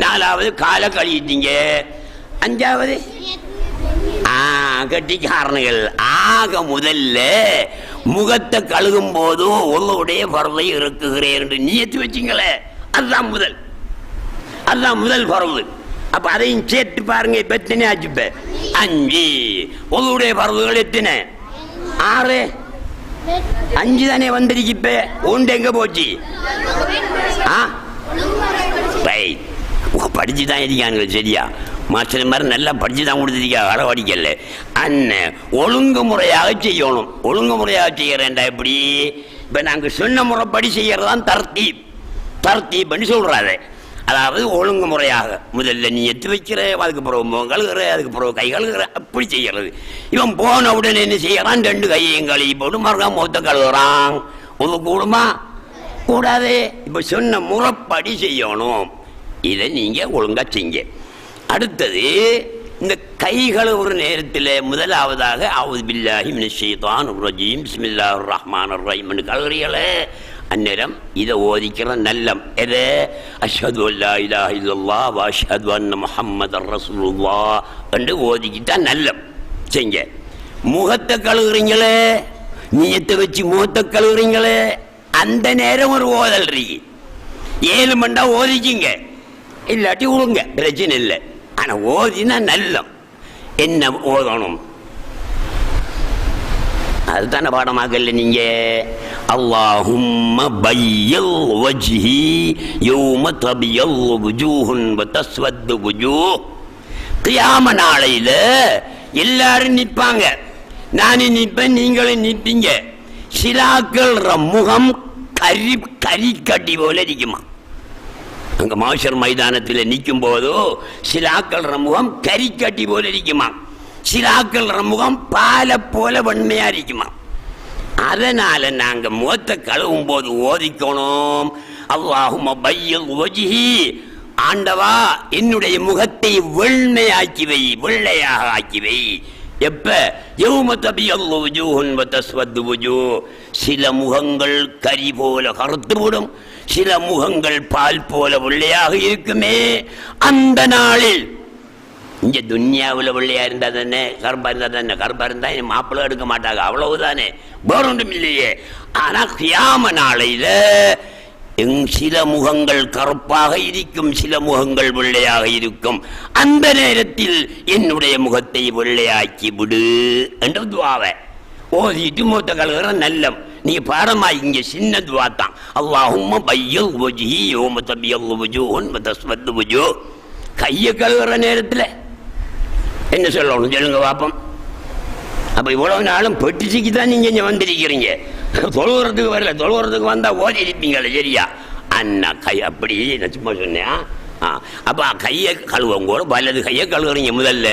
4வது காலை கழிட்டீங்க. 5வது கட்டிக்காரணிகள். ஆக முதல்ல முகத்தை கழுகும் போதும் ஒருவருடைய பரவை இருக்குகிறேன் என்று நியத்து வச்சிங்களே, அதுதான் முதல். அதுதான் முதல் பரவு. அப்ப அதையும் சேர்த்து பாருங்க. இப்ப எத்தனை ஆச்சு? இப்ப 5. ஒருவருடைய பரவுகள் எத்தனை? 6. 5 தானே வந்துருக்கு. இப்ப 1 எங்க போச்சு? படிச்சுதான் இருக்கானுங்க. சரியா? மாஸ்டர் மாதிரி நல்லா படிச்சுதான் கொடுத்துருக்கா, அளவடிக்கல. அண்ணன் ஒழுங்குமுறையாக செய்யணும். ஒழுங்குமுறையாக செய்யறேன்டா எப்படி? இப்ப நாங்க சொன்ன முறைப்படி செய்யறதான் தர்த்தீப். தர்த்தீப் பண்ணி சொல்றாரு. அதாவது ஒழுங்குமுறையாக முதல்ல நீ எத்து வைக்கிற, அதுக்கு பிறகு முகம் கழுகுற, அதுக்கு பிறகு கை கழுகுற, அப்படி செய்யறது. இவன் போன உடனே என்ன செய்யறான்? 2 கையையும் கழுவி போட்டு மறுக்கா முகத்தை கழுவுறான். ஒரு கூடுமா? கூடாது. இப்ப சொன்ன முறைப்படி செய்யணும். இதை நீங்க ஒழுங்கா செய்ய. அடுத்தது இந்த கை கழுவுற நேரத்தில் முதலாவதாக அவுது பில்லாஹி மினஷ் ஷைத்தானிர் ரஜீம் பிஸ்மில்லாஹிர் ரஹ்மானிர் ரஹீம் கழுகுறீங்களே, அந்நேரம் இதை ஓதிக்கிற நல்லம். எது? அஷ்ஹது அல்லா இலாஹ இல்லல்லாஹ் வ அஷ்ஹது அன்ன முஹம்மதர் ரசூலுல்லாஹ் என்று ஓதிக்கிட்டா நல்லம் செய்ங்க. முகத்தை கழுகுறீங்களே, நீயத்தை வச்சு முகத்தை கழுகுறீங்களே, அந்த நேரம் ஒரு ஓதல் இருக்கு. 7 மண்டா ஓதிக்கிங்க, இல்லாட்டி விடுங்க, பிரச்சனை இல்லை. ஆனா ஓதினா நல்லம். என்ன ஓதணும்? அதுதானே பாடமாக்கல நீங்க. அல்லாஹும்ம பய்யில் வஜ்ஹி யௌம தபியல் வுஜூஹுன் வ தஸ்வது வுஜூஹ். கியாம நாளையில எல்லாரும் நிற்பாங்க. நானும் நிற்பேன், நீங்களும் நிற்பீங்க. சிலாக்கள் முகம் கரிக்கட்டி போல இருக்குமா. அங்க மாஷர் மைதானத்தில் நிற்கும் போதோ சிலாக்கள் முகம் கரிக்கட்டி போல இருக்குமா, சிலாக்கள் முகம் பாலை போல வன்மையா இருக்குமா. அதனால நாங்க முகத்தை கழுவும் போது ஓதிக்கணும், அல்லாஹும்ம பய்யித் வஜ்ஹி, ஆண்டவா என்னுடைய முகத்தை வெண்மையாக்கி வை, வெள்ளையாக ஆக்கி வை. எப்ப? யௌம தபியல்லு வுஜூஹுன் வ தஸ்வது வுஜூஹ், சில முகங்கள் கரி போல கருத்துவிடும், சில முகங்கள் பால் போல வெள்ளையாக இருக்குமே. அந்த நாளில் இங்க துன்யாவில் வெள்ளையா இருந்தா தானே, கருப்பா இருந்தா தானே, கருப்பா இருந்தா மாப்பிள்ளை எடுக்க மாட்டாங்க, அவ்வளவுதானே, வேறொன்றும் இல்லையே. ஆனா கியாம நாளையில சில முகங்கள் கருப்பாக இருக்கும், சில முகங்கள் வெள்ளையாக இருக்கும். அந்த நேரத்தில் என்னுடைய முகத்தை வெள்ளையாக்கி விடு என்ற துவாவை ஓதிட்டு மூத்த கழுகுற நல்லம். நீங்க பாடமா இங்க சின்ன துவா தான், அல்லாஹும்ம பய்யித் வஜ்ஹி யௌம தபியல்லு வுஜூஹுன் வ தஸ்வது வுஜூஹ். கையை கழுகுற நேரத்தில் என்ன சொல்லணும் சொல்லுங்க பாப்போம். அப்ப இவ்வளவு நாளும் பெட்டிச்சுக்கு தான் நீங்க இங்க வந்திருக்கிறீங்க, தொழுவுறதுக்கு வரல. தொழுவுறதுக்கு வந்தா ஓதி இருப்பீங்களே, சரியா? அண்ணா கை அப்படி நான் சும்மா சொன்னேன். அப்ப கையை கழுவுங்க, வலது கையை கழுவுறீங்க. முதல்ல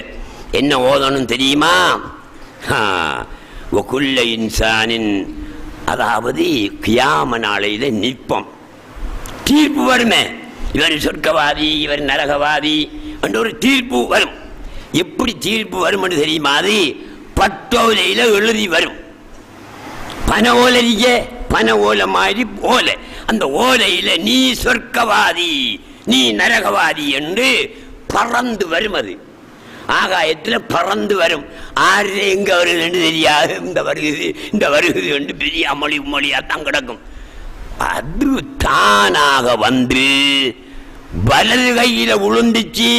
என்ன ஓதணும் தெரியுமா? வகுல்ல இன்சானின், அதாவது கியாம நாளையில நிற்பம், தீர்ப்பு வருமே. இவர் சொர்க்கவாதி, இவர் நரகவாதி என்ற ஒரு தீர்ப்பு வரும். எப்படி தீர்ப்பு வரும் என்று தெரியுமா? அது பட்டோலையில எழுதி வரும். பனை ஓலைய பனை ஓலை மாதிரி ஓலை, அந்த ஓலையில நீ சொர்க்கவாதி நீ நரகவாதி என்று பறந்து வரும். அது ஆகாயத்தில் பறந்து வரும். ஆறு எங்க வருது என்று தெரியாது, இந்த வருகுது இந்த வருகுது என்று பெரிய மொழி மொழியாத்தான் கிடக்கும். அது தானாக வந்து வலது கையில உளுந்துச்சு,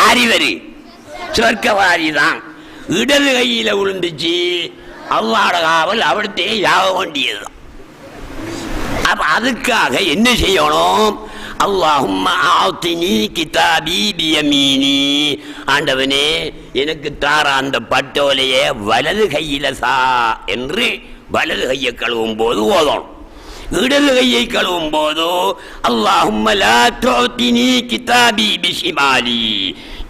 அறிவரு சொர்க்கவாதி தான். இடது கையில விழுந்துச்சு, அல்லாஹ்வுடைய காவல் அவர்கிட்டே யாக வேண்டியதுதான். அப்ப அதுக்காக என்ன செய்யணும்? அல்லாஹும்ம ஆத்தினி கிதாபி பியமீனி, ஆண்டவனே எனக்கு தார அந்த பட்டோலையே வலது கையில சா என்று வலது கையை கழுவும் போது ஓதணும். இடது கையை கழுவும் போதோ அல்லாஹும்ம லா துஅத்தினி கிதாபி பிஷிமாலி,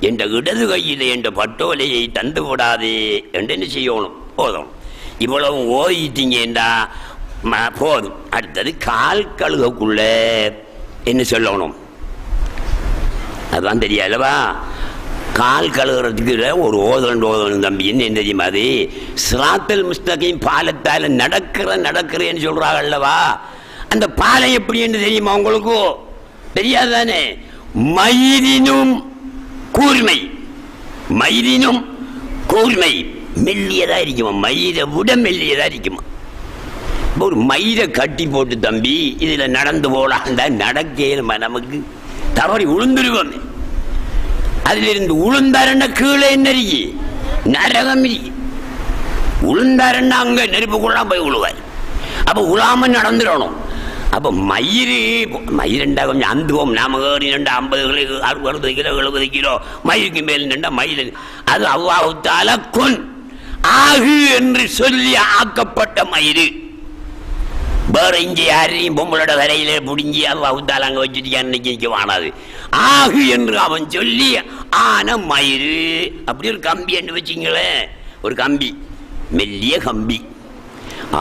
என்ற இடது கையில என்ற பட்டோலையை தந்து விடாதே என்று என்ன செய்யணும்? போதும். இவ்வளவு ஓதிட்டீங்கடா போதும். அடுத்தது கால் கழுகக்குள்ள என்ன சொல்லணும்? அதுதான் தெரியாதவா? கால் கழுகுறதுக்கு ஒரு ஓதணும் தம்பி. என்ன தெரியுமா? அது சிராத்தல் முஸ்தகீம் பாலத்தால நடக்கிறேன்னு சொல்றாங்கல்லவா? அந்த பாலம் எப்படி என்று தெரியுமா உங்களுக்கு? தெரியாதானே? மயிரினும் கூர்மை, மயிரினும் கூர்மை மெல்லியதா இருக்குமா, மயிரை விட மெல்லியதா இருக்குமா. ஒரு மயிரை கட்டி போட்டு தம்பி இதுல நடந்து போலாண்டா நடக்கேனுமா? நமக்கு தவறி உளுந்துருவோமே. அதுல இருந்து உளுந்தாரன்னா கீழே என்ன இருக்கு? நரகம் இருக்கு. உளுந்தாரன்னா அங்க நெருப்புக்குள்ள போய் உழுவார். அப்ப உழாம நடந்துடணும். அப்ப மயிரெண்டா கொஞ்சம் அந்துவோம். நாம 50 கிலோ 60 கிலோ 70 கிலோ மயிருக்கு மேல் நின்றா மயில். அது அல்லாஹ் தஆலா குன் ஆகு என்று சொல்லி ஆக்கப்பட்ட மயிறு. வேற இங்கே யாரையும் பொம்பளோட வரையில புடிஞ்சி அல்லாஹ் தஆலா அங்க வச்சுட்டு நிக்க வானாது. ஆகு என்று அவன் சொல்லி ஆன மயிறு. அப்படி ஒரு கம்பி என்று வச்சிங்களேன், ஒரு கம்பி, மெல்லிய கம்பி,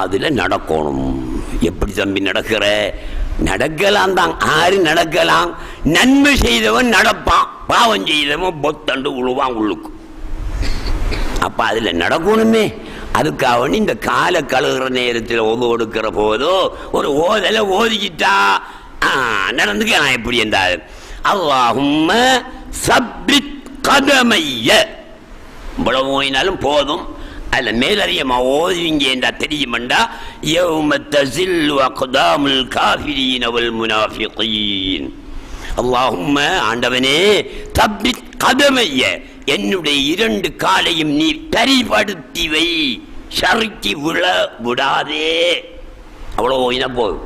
அதுல நடக்கணும். எப்படி தம்பி நடக்கிற? நடக்கலாம் தான். ஆறு நடக்கலாம். நன்மை செய்தவன் நடப்பான், பாவம் செய்தவன் பொத்தண்டு உழுவான் உள்ளுக்கு. அப்ப அதுல நடக்கணுமே. அதுக்காக இந்த காலை கழுகுற நேரத்தில் ஒடுக்கிற போதோ ஒரு ஓதலை ஓதிக்கிட்டா நடந்துக்கலாம். எப்படி என்றால் அல்லாஹும்ம சப்பித் கதமைய, இவ்வளவு ஓயினாலும் போதும். அதுல மேலறியமா ஓதுவீங்க என்றா தெரியுமண்டா யௌம தஸில்லு அக்தாமுல் காஃபிரீன வல் முனாஃபிகீன். அல்லாஹும்ம ஆண்டவனே தப்பித் கதமைய, என்னுடைய 2 காலையும் நீ தரிபடுத்தி வை, சறுக்கி விழ விடாதே. அவ்வளோ ஓயினா போதும்.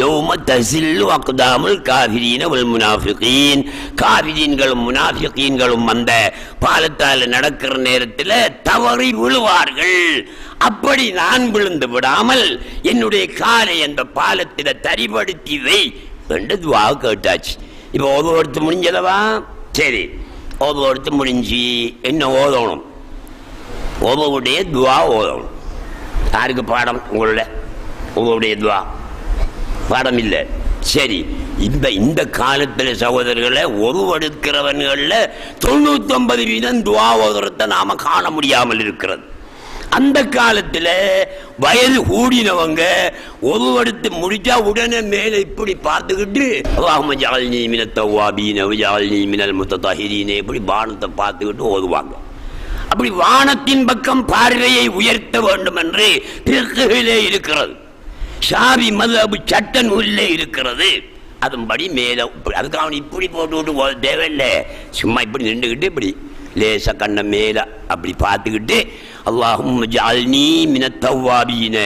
யௌம தஸில்லு அக்தாமுல் காஃபிரீன வல் முனாஃபிகீன். காஃபிரீன்களும் முனாஃபிகீன்களும் அந்த பாலத்தால் நடக்கிற நேரத்தில் தவறி விழுவார்கள். அப்படி நான் விழுந்து விடாமல் என்னுடைய காலை அந்த பாலத்தில் தரிபடுத்தி வை என்று துவா கேட்டாச்சு. இப்போ ஒவ்வொருத்து முடிஞ்சதவா? சரி, ஒவ்வொருத்து முடிஞ்சு என்ன ஓதணும்? ஒவ்வொருடைய துவா ஓதணும். யாருக்கு பாடம்? உங்களோட ஒவ்வொருடைய துவா பாடம் இல்லை. சரி, இந்த காலத்தில் சகோதரர்களை ஒருவெடுக்கிறவன்களில் 99% துவா ஓதுறதை நாம காண முடியாமல் இருக்கிறது. அந்த காலத்தில் வயது கூடினவங்க ஒருவெடுத்து முடிச்சா உடனே மேலே இப்படி பார்த்துக்கிட்டு அல்லாஹும்ம ஜஅல்னி மினத் தவ்வாபீன வஜஅல்னி மினல் முத்ததஹிரீன இப்படி வானத்தை பார்த்துக்கிட்டு ஓதுவாங்க. அப்படி வானத்தின் பக்கம் பார்வையை உயர்த்த வேண்டும் என்று ஃபிக்ஹிலே இருக்கிறது. ஷாஃபி மذஹப் சட்ட நூலிலே இருக்கிறது. அதன்படி மேலே அதுக்காக இப்படி போட்டு தேவையில்லை. சும்மா இப்படி நின்றுக்கிட்டு இப்படி லேசா கண்ண மேலே அப்படி பார்த்துக்கிட்டு அல்லாஹும்ம ஜஅல்னி மினத் தவ்வாபீன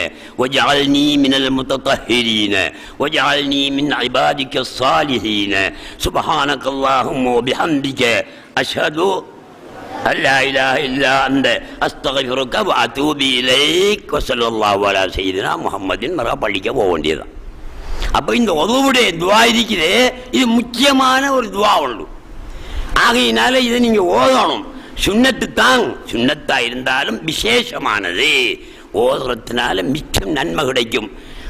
வஜஅல்னி மினல் முத்ததஹிரீன வஜஅல்னி மின் இபாதிக ஸாலிஹீன சுப்ஹானக்கல்லாஹும்ம வபிஹம்திக அஷ்ஹது அல்லா இலாஹ இல்லா அன்த அஸ்தக்ஃபிருக வ அதூபு இலைக் வ ஸல்லல்லாஹு அலா சய்யிதினா முஹம்மதின் மரா பள்ளிக்க போக வேண்டியதுதான். அப்போ இந்த உதவுடைய துவா இருக்குது, இது முக்கியமான ஒரு துவா உண்டு. ஆகையினால இதை நீங்க ஓதணும். சுன்னத்து தான், சுன்னத்தா இருந்தாலும் விசேஷமானது. ஓதுறதுனால மிச்சம் நன்மை கிடைக்கும்.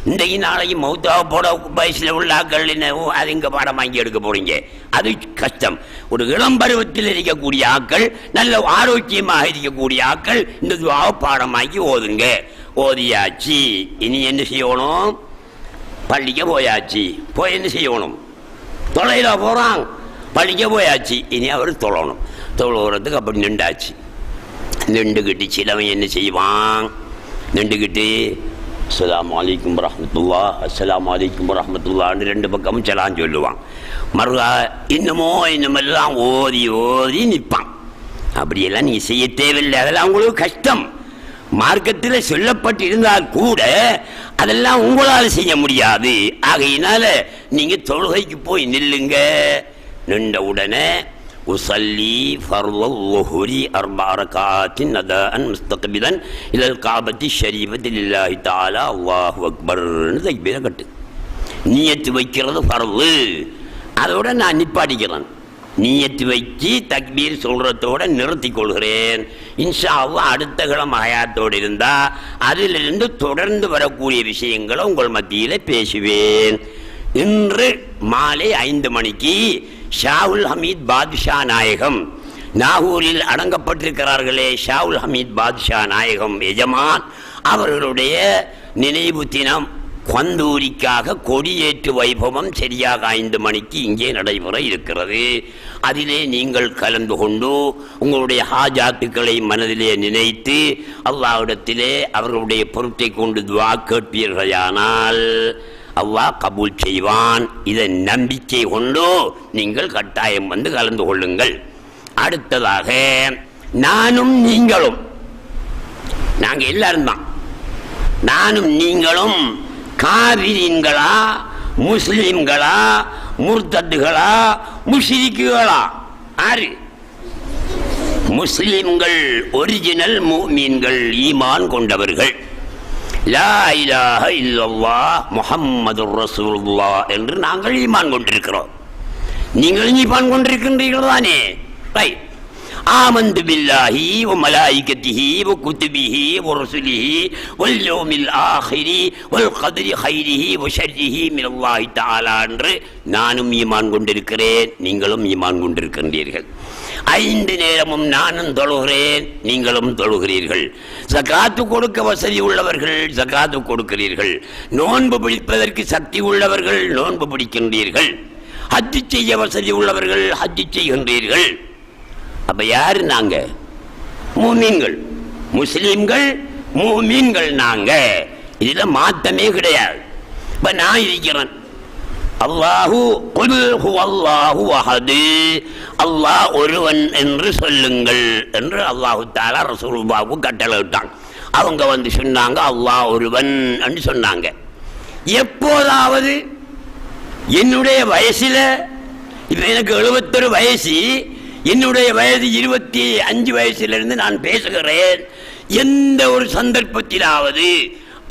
இன்றைக்கு நாளைக்கு மௌத்தாவை போட வயசில் உள்ள ஆக்கள் என்ன அது இங்கே பாடம் வாங்கி எடுக்க போறீங்க, அது கஷ்டம். ஒரு இளம் பருவத்தில் இருக்கக்கூடிய ஆக்கள், நல்ல ஆரோக்கியமாக இருக்கக்கூடிய ஆக்கள் இந்த துவாவை பாடமாக்கி ஓதுங்க. ஓதியாச்சு, இனி என்ன செய்யணும்? பள்ளிக்க போயாச்சு. போய் என்ன செய்யணும்? தொலைல போகிறான், பள்ளிக்க போயாச்சு. இனி அவர் தொழணும். தொழுகிறதுக்கு அப்படி நின்றாச்சு. நின்றுக்கிட்டு சிலவன் என்ன செய்வான்? நின்றுக்கிட்டு அஸ்ஸலாமு அலைக்கும் வரஹ்மத்துல்லாஹ், அஸ்ஸலாமு அலைக்கும் வரஹ்மத்துல்லாஹ்னு ரெண்டு பக்கமும் சலாம் சொல்லுவான். மறுகா இன்னமெல்லாம் ஓதி ஓதி நிற்பான். அப்படியெல்லாம் நீ செய்ய தேவையில்லை. அதெல்லாம் உங்களுக்கு கஷ்டம். மார்க்கத்தில் சொல்லப்பட்டு இருந்தால் கூட அதெல்லாம் உங்களால் செய்ய முடியாது. ஆகையினால நீங்க தொழுகைக்கு போய் நில்லுங்க. நின்ற உடனே உசல்லி ஃபர்துல் லுஹுரி 4 ரகாத்தின் அதான் முஸ்தக்பிலன் இலல் காபத்தி ஷரீஃபத்தி லில்லாஹி தஆலா அல்லாஹு அக்பர்னு தக்பீர கட்டு. நியத்து வைக்கிறது ஃபர்து. அதோட நான் நிப்பாட்டிக்கிறேன். நியத்து வச்சு தக்பீர் சொல்றதோட நிறுத்தி கொள்கிறேன். இன்ஷா அல்லாஹ் அடுத்த கிழமை ஹயாத்தோடு இருந்தா அதிலிருந்து தொடர்ந்து வரக்கூடிய விஷயங்களை உங்கள் மத்தியில் பேசுவேன். இன்று மாலை 5 மணிக்கு ஷாவுல் ஹமீத் பாதுஷா நாயகம் நாகூரில் அடங்கப்பட்டிருக்கிறார்களே, ஷாவுல் ஹமீத் பாதுஷா நாயகம் எஜமான் அவர்களுடைய நினைவு தினம் கந்தூரிக்காக கொடியேற்று வைபவம் சரியாக 5 மணிக்கு இங்கே நடைபெற இருக்கிறது. அதிலே நீங்கள் கலந்து கொண்டு உங்களுடைய ஹாஜாத்துக்களை மனதிலே நினைத்து அல்லாஹ்விடத்திலே அவர்களுடைய பொருட்டை கொண்டு துஆ கேட்பீர்களானால் அல்லாஹ் கபூல் செய்வான். இதை நம்பிக்கை கொண்டு நீங்கள் கட்டாயம் வந்து கலந்து கொள்ளுங்கள். அடுத்ததாக நானும் நீங்களும், நாங்கள் எல்லாரும் தான், நானும் நீங்களும் காபிரீன்களா, முஸ்லிம்களா, முர்தத்துகளா, முஷ்ரிக்குகளா? ஆறு முஸ்லிம்கள், ஒரிஜினல் முஃமின்கள், ஈமான் கொண்டவர்கள். லா இலாஹ இல்லல்லாஹ் முஹம்மதுர் ரசூலுல்லாஹ் என்று நாங்கள் ஈமான் கொண்டிருக்கிறோம். நீங்கள் ஈமான் கொண்டிருக்கின்றீர்கள் தானே? ரைட். ஆமந்து பில்லாஹி வ மலாயிகத்திஹி வ குதுபிஹி வ ருசுலிஹி வல் யௌமில் ஆஹிரி வல் கத்ரி கைரிஹி வ ஷர்ரிஹி மினல்லாஹி தஆலா என்று நானும் ஈமான் கொண்டிருக்கிறேன், நீங்களும் ஈமான் கொண்டிருக்கின்றீர்கள். 5 நேரமும் நானும் தொழுகிறேன், நீங்களும் தொழுகிறீர்கள். ஜகாத்து கொடுக்க வசதி உள்ளவர்கள் ஜகாத்து கொடுக்கிறீர்கள். நோன்பு பிடிப்பதற்கு சக்தி உள்ளவர்கள் நோன்பு பிடிக்கின்றீர்கள். ஹஜ் செய்ய வசதி உள்ளவர்கள் ஹஜ் செய்கின்றீர்கள். அப்ப யாரு நாங்க? முஃமின்கள், முஸ்லிம்கள், முஃமின்கள் நாங்க. இதுல மாற்றமே கிடையாது. இப்ப நான் இருக்கிறேன், அல்லாஹு குல் ஹுவல்லாஹு அஹது, அல்லாஹ் ஒருவன் என்று சொல்லுங்கள் என்று அல்லாஹு தஆலா ரசூலுல்லாஹ்வுக்கு கட்டளை விட்டாங்க. அவங்க வந்து சொன்னாங்க அல்லாஹ் ஒருவன் என்று சொன்னாங்க. எப்போதாவது என்னுடைய வயசுல, இப்ப எனக்கு 71 வயசு, என்னுடைய வயது 25 வயசிலிருந்து நான் பேசுகிறேன். எந்த ஒரு சந்தர்ப்பத்திலாவது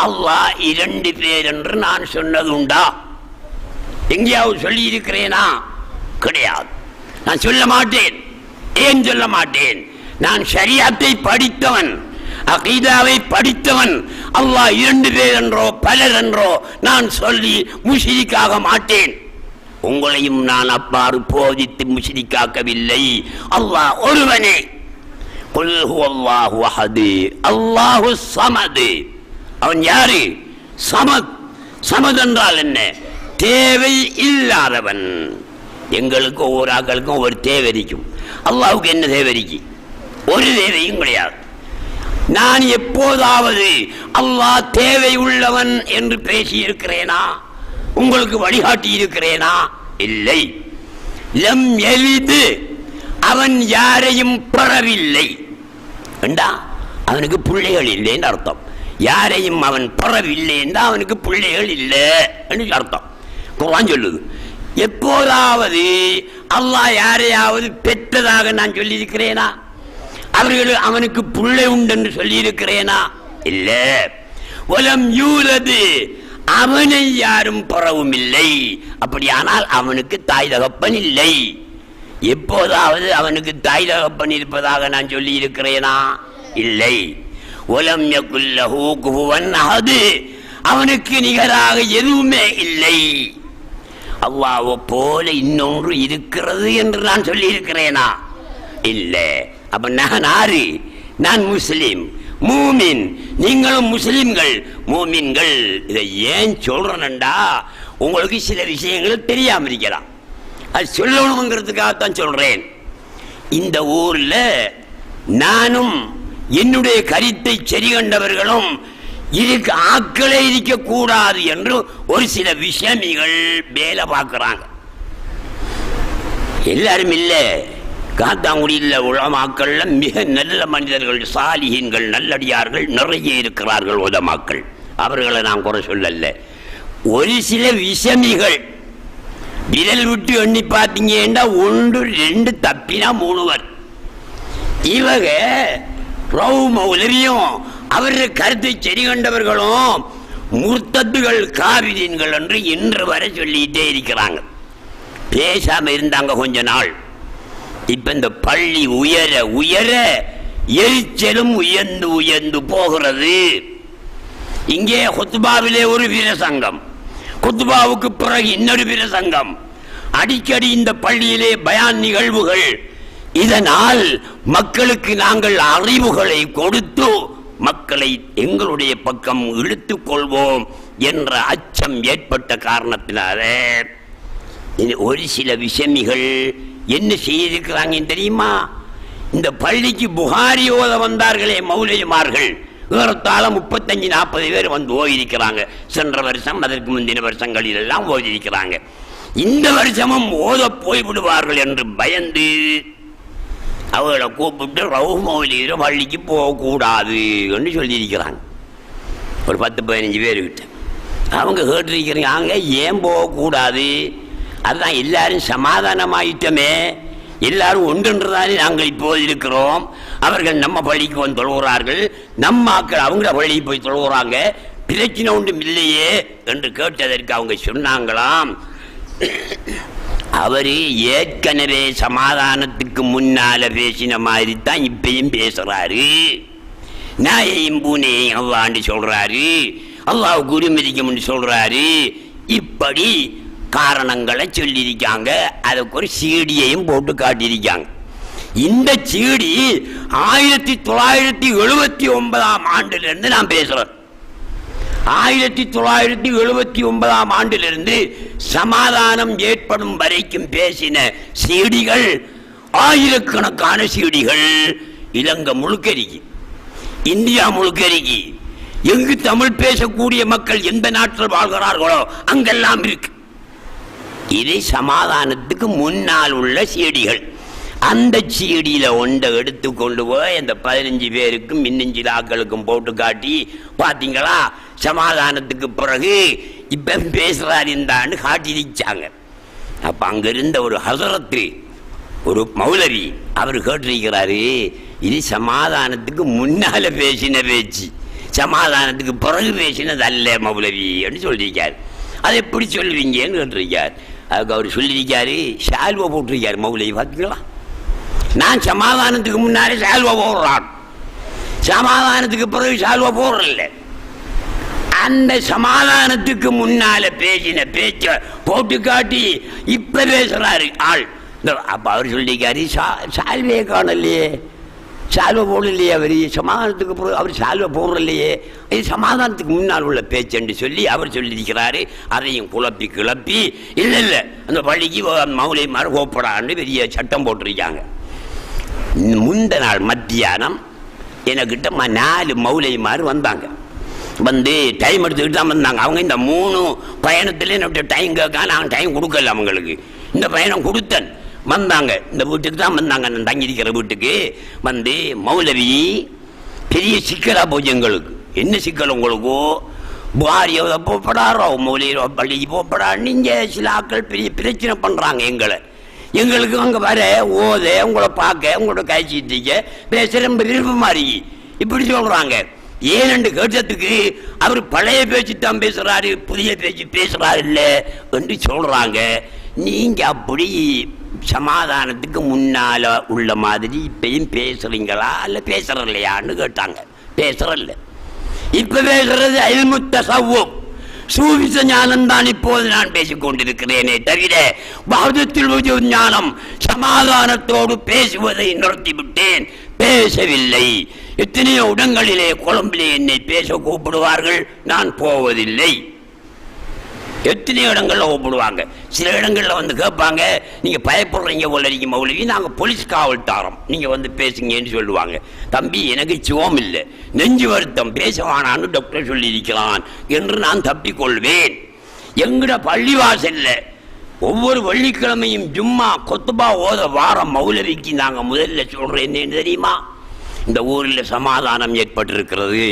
அல்லாஹ் 2 பேர் என்று நான் சொன்னது உண்டா? எங்கேயாவது சொல்லி இருக்கிறேனா? கிடையாது. நான் சொல்ல மாட்டேன். ஏன் சொல்ல மாட்டேன்? நான் ஷரியத்தை படித்தவன், அகீதாவை படித்தவன். அல்லாஹ் 2 பேர் என்றோ பலர் என்றோ நான் சொல்லி முஷ்ரிக்காக மாட்டேன். உங்களையும் நான் அப்பாறு போதித்து முஷ்ரிக்காக்கவில்லை. அல்லாஹ் ஒருவனே. குல் ஹுவல்லாஹு அஹது அல்லாஹு ஸமது. அவன் யாரு? சமத். சமத் என்றால் என்ன? தேவை இல்லாதவன். எங்களுக்கு ஒவ்வொரு ஆக்களுக்கும் ஒரு தேவை இருக்கும். அல்லாஹ்வுக்கு என்ன தேவை இருக்கு? ஒரு தேவையும் கிடையாது. நான் எப்போதாவது அல்லாஹ் தேவை உள்ளவன் என்று பேசி இருக்கிறேனா? உங்களுக்கு வழிகாட்டி இருக்கிறேனா? இல்லை. லம் யலிது, அவன் யாரையும் பெறவில்லை. அவனுக்கு பிள்ளைகள் இல்லைன்னு அர்த்தம். யாரையும் அவன் பெறவில்லை என்றால் அவனுக்கு பிள்ளைகள் இல்லை என்று அர்த்தம். குர்ஆன் சொல்லுது. எப்போதாவது அல்லாஹ் யாரையாவது பெற்றதாக நான் சொல்லி இருக்கிறேனா? அவர்கள் அவனுக்கு பிள்ளை உண்டு என்று சொல்லி இருக்கிறேனா? இல்ல. வலம் யூலது, அவனை யாரும் பெறவும் இல்லை. அப்படியானால் அவனுக்கு தாய் தகப்பன் இல்லை. எப்போதாவது அவனுக்கு தாய் தகப்பன் இருப்பதாக நான் சொல்லி இருக்கிறேனா? இல்லை. வலம் யகுல் லஹு குஃபுவன் அஹத், அவனுக்கு நிகராக எதுவுமே இல்லை. அல்லாஹ்வை போல இன்னொன்று இருக்கிறது என்று நான் சொல்லி இருக்கிறேனா? இல்லை. அப்ப நான் ஆறு? நான் முஸ்லிம், மூமின். நீங்களும் முஸ்லிம்கள், மூமின்கள். இதை ஏன் சொல்றேன்டா, உங்களுக்கு சில விஷயங்கள் தெரியாம இருக்கலாம். அது சொல்லணுங்கிறதுக்காகத்தான் சொல்றேன். இந்த ஊர்ல நானும் என்னுடைய கருத்தை சரி கண்டவர்களும் இதுக்கு ஆக்களே இருக்க கூடாது என்று ஒரு சில விஷயமிகள் வேலை பார்க்கிறாங்க. எல்லாரும் இல்லை. காத்தாங்குடியில் உலமாக்கள்ல மிக நல்ல மனிதர்கள், சாலிஹீன்கள், நல்லடியார்கள் நிறைய இருக்கிறார்கள். உலமாக்கள், அவர்களை நான் குறை சொல்லல. ஒரு சில விஷமிகள் விரல் விட்டு எண்ணி பார்த்தீங்கன்னா 1 2 தப்பினா 3 இவங்க மௌலவியும் அவருடைய கருத்தை சரி கண்டவர்களும் முர்த்தத்துகள், காவிரீன்கள் என்று இன்று வரை சொல்லிட்டே இருக்கிறாங்க. பேசாம இருந்தாங்க கொஞ்ச நாள். இப்ப இந்த பள்ளி உயர உயர எரிச்சலும் உயர்ந்து உயர்ந்து போகிறது. இங்கே குத்துபாவிலே ஒரு வீரசங்கம், குத்துபாவுக்கு பிறகு இன்னொரு வீரசங்கம், அடிக்கடி இந்த பள்ளியிலே பயான் நிகழ்வுகள். இதனால் மக்களுக்கு நாங்கள் அறிவுகளை கொடுத்து மக்களை எங்களுடைய பக்கம் இழுத்துக் கொள்வோம் என்ற அச்சம் ஏற்பட்ட காரணத்தினாலே ஒரு சில விஷமிகள் என்ன செய்திருக்கிறாங்க தெரியுமா? இந்த பள்ளிக்கு புகாரி ஓத வந்தார்களே மௌலவிமார்கள், ஏறத்தாழ 35-40 பேர் வந்து ஓதிருக்கிறாங்க. சென்ற வருஷம், அதற்கு முந்தின வருஷங்களில் எல்லாம் ஓதிருக்கிறாங்க. இந்த வருஷமும் ஓத போய்விடுவார்கள் என்று பயந்து அவங்களை கூப்பிட்டு ரவுமௌலியில பள்ளிக்கு போகக்கூடாது என்று சொல்லியிருக்கிறாங்க. ஒரு 10-15 பேர்கிட்ட அவங்க கேட்டிருக்கிறாங்க, ஏன் போகக்கூடாது? அதுதான் எல்லாரும் சமாதானமாயிட்டமே, எல்லாரும் ஒன்றென்றுதானே நாங்கள் இப்போது இருக்கிறோம். அவர்கள் நம்ம பள்ளிக்கு வந்து தொழுகிறார்கள், நம்ம ஆக்கள் அவங்கள பள்ளிக்கு போய் தொழுகிறாங்க, பிரச்சனை ஒன்றும் இல்லையே என்று கேட்டதற்கு அவங்க சொன்னாங்களாம், அவரு ஏற்கனவே சமாதானத்துக்கு முன்னால பேசின மாதிரி தான் இப்பயும் பேசுறாரு. நாயையும் பூனையையும் அல்லாண்டு சொல்றாரு, அல்லாஹ் குருமதிக்கும்னு சொல்றாரு. இப்படி காரணங்களை சொல்லியிருக்காங்க. அதுக்கு ஒரு சீடியையும் போட்டு காட்டியிருக்காங்க. இந்த சீடி 1979ஆம் ஆண்டிலிருந்து நான் பேசுறேன். 1979ஆம் ஆண்டிலிருந்து சமாதானம் ஏற்படும் வரைக்கும் பேசின சீடிகள், ஆயிரக்கணக்கான சீடிகள் இலங்கை முழுக்கறிக்கு, இந்தியா முழுக்கறிக்கு, எங்கு தமிழ் பேசக்கூடிய மக்கள் எந்த நாட்டில் வாழ்கிறார்களோ அங்கெல்லாம் இருக்கு. இது சமாதானத்துக்கு முன்னால் உள்ள சீடிகள். அந்த சீடியில ஒன்றை எடுத்து கொண்டு போய் அந்த 15 பேருக்கும் மின்னஞ்சிலாக்களுக்கும் போட்டு காட்டி, பார்த்தீங்களா சமாதானத்துக்கு பிறகு இப்ப பேசுறாரு இந்தான்னு காட்டிச்சாங்க. அப்ப அங்க இருந்த ஒரு ஹசரத்து, ஒரு மௌலவி, அவர் கேட்டிருக்கிறாரு, இது சமாதானத்துக்கு முன்னால பேசின பேச்சு, சமாதானத்துக்கு பிறகு பேசினது அல்ல மௌலவி என்று சொல்லியிருக்காரு. அதை எப்படி சொல்லுவீங்கன்னு கேட்டிருக்கார். அதுக்கு அவர் சொல்லியிருக்காரு, ஷால்வா போட்டிருக்காரு மௌலவி. பார்த்தீங்களா, நான் சமாதானத்துக்கு முன்னாலே ஷால்வா போடுறான், சமாதானத்துக்கு பிறகு ஷால்வா போடுறல. அந்த சமாதானத்துக்கு முன்னால பேசின பேச்ச போட்டு காட்டி இப்ப பேசுறாரு ஆள். அப்ப அவர் சொல்லிக்காரு, சால்வையை காணலையே, சால்வை போடலையே, அவர் சமாதானத்துக்கு அவர் சால்வை போடுறலையே, இது சமாதானத்துக்கு முன்னால் உள்ள பேச்சென்று சொல்லி அவர் சொல்லியிருக்கிறாரு. அதையும் குழப்பி கிளப்பி இல்லை இல்லை அந்த பள்ளிக்கு மௌலிமார் கோப்படான்னு பெரிய சட்டம் போட்டிருக்காங்க. முந்த நாள் மத்தியானம் எனக்கிட்ட 4 மௌலிமார் வந்தாங்க. வந்து டைம் எடுத்துக்கிட்டு தான் வந்தாங்க. அவங்க இந்த 3 பயணத்தில் என்னோட டைம் கேட்க நான் டைம் கொடுக்கல அவங்களுக்கு. இந்த பயணம் கொடுத்தேன். வந்தாங்க, இந்த வீட்டுக்கு தான் வந்தாங்க, நான் தங்கியிருக்கிற வீட்டுக்கு வந்து, மௌலவி பெரிய சிக்கலா போச்சு எங்களுக்கு. என்ன சிக்கல் உங்களுக்கோ, புகாரியோ போப்படாரோ மௌலியோ பள்ளிக்கு போப்படா, நீங்கள் சில ஆட்கள் பெரிய பிரச்சனை பண்ணுறாங்க எங்களுக்கு அங்கே வர ஓத உங்களை பார்க்க உங்களோட காய்ச்சிட்டிக்க பேச ரொம்ப விருப்பமா இருக்கு இப்படி சொல்கிறாங்க. ஏனென்று கேட்டதுக்கு அவர் பழைய பேச்சு தான் பேசுறாரு, புதிய பேச்சு பேசுறாரு இல்லை என்று சொல்றாங்க. நீங்க அப்படி சமாதானத்துக்கு முன்னால உள்ள மாதிரி இப்பயும் பேசுறீங்களா இல்ல பேசுறலையான்னு கேட்டாங்க. பேசுறல்ல, இப்ப பேசுறது இல்மு தஸவ்வுஃப், சூஃபிச ஞானம் தான் இப்போது நான் பேசிக் கொண்டிருக்கிறேனே தவிர வஹ்தத்துல் வஜூத் ஞானம் சமாதானத்தோடு பேசுவதை நிறுத்திவிட்டேன், பேசவில்லை. எத்தனையோ இடங்களிலே கொழும்பிலே என்னை பேச கூப்பிடுவார்கள், நான் போவதில்லை. எத்தனையோ இடங்கள்ல கூப்பிடுவாங்க. சில இடங்கள்ல வந்து கேட்பாங்க, நீங்க பயப்படுறீங்க போல இருக்கீங்க மௌலவி, நாங்க போலீஸ் காவல் தாரோம், நீங்க வந்து பேசுங்கன்னு சொல்லுவாங்க. தம்பி எனக்கு சிவம் இல்லை, நெஞ்சு வருத்தம், பேசவானான்னு டாக்டர் சொல்லி இருக்கிறான் என்று நான் தப்பிக்கொள்வேன். எங்கட பள்ளிவாசல்ல ஒவ்வொரு வெள்ளிக்கிழமையும் ஜும்மா கொத்துபா ஓத வாரம் மௌலவிக்கு நாங்க முதல்ல சொல்றேன் என்னன்னு தெரியுமா, இந்த ஊரில் சமாதானம் ஏற்பட்டிருக்கிறது,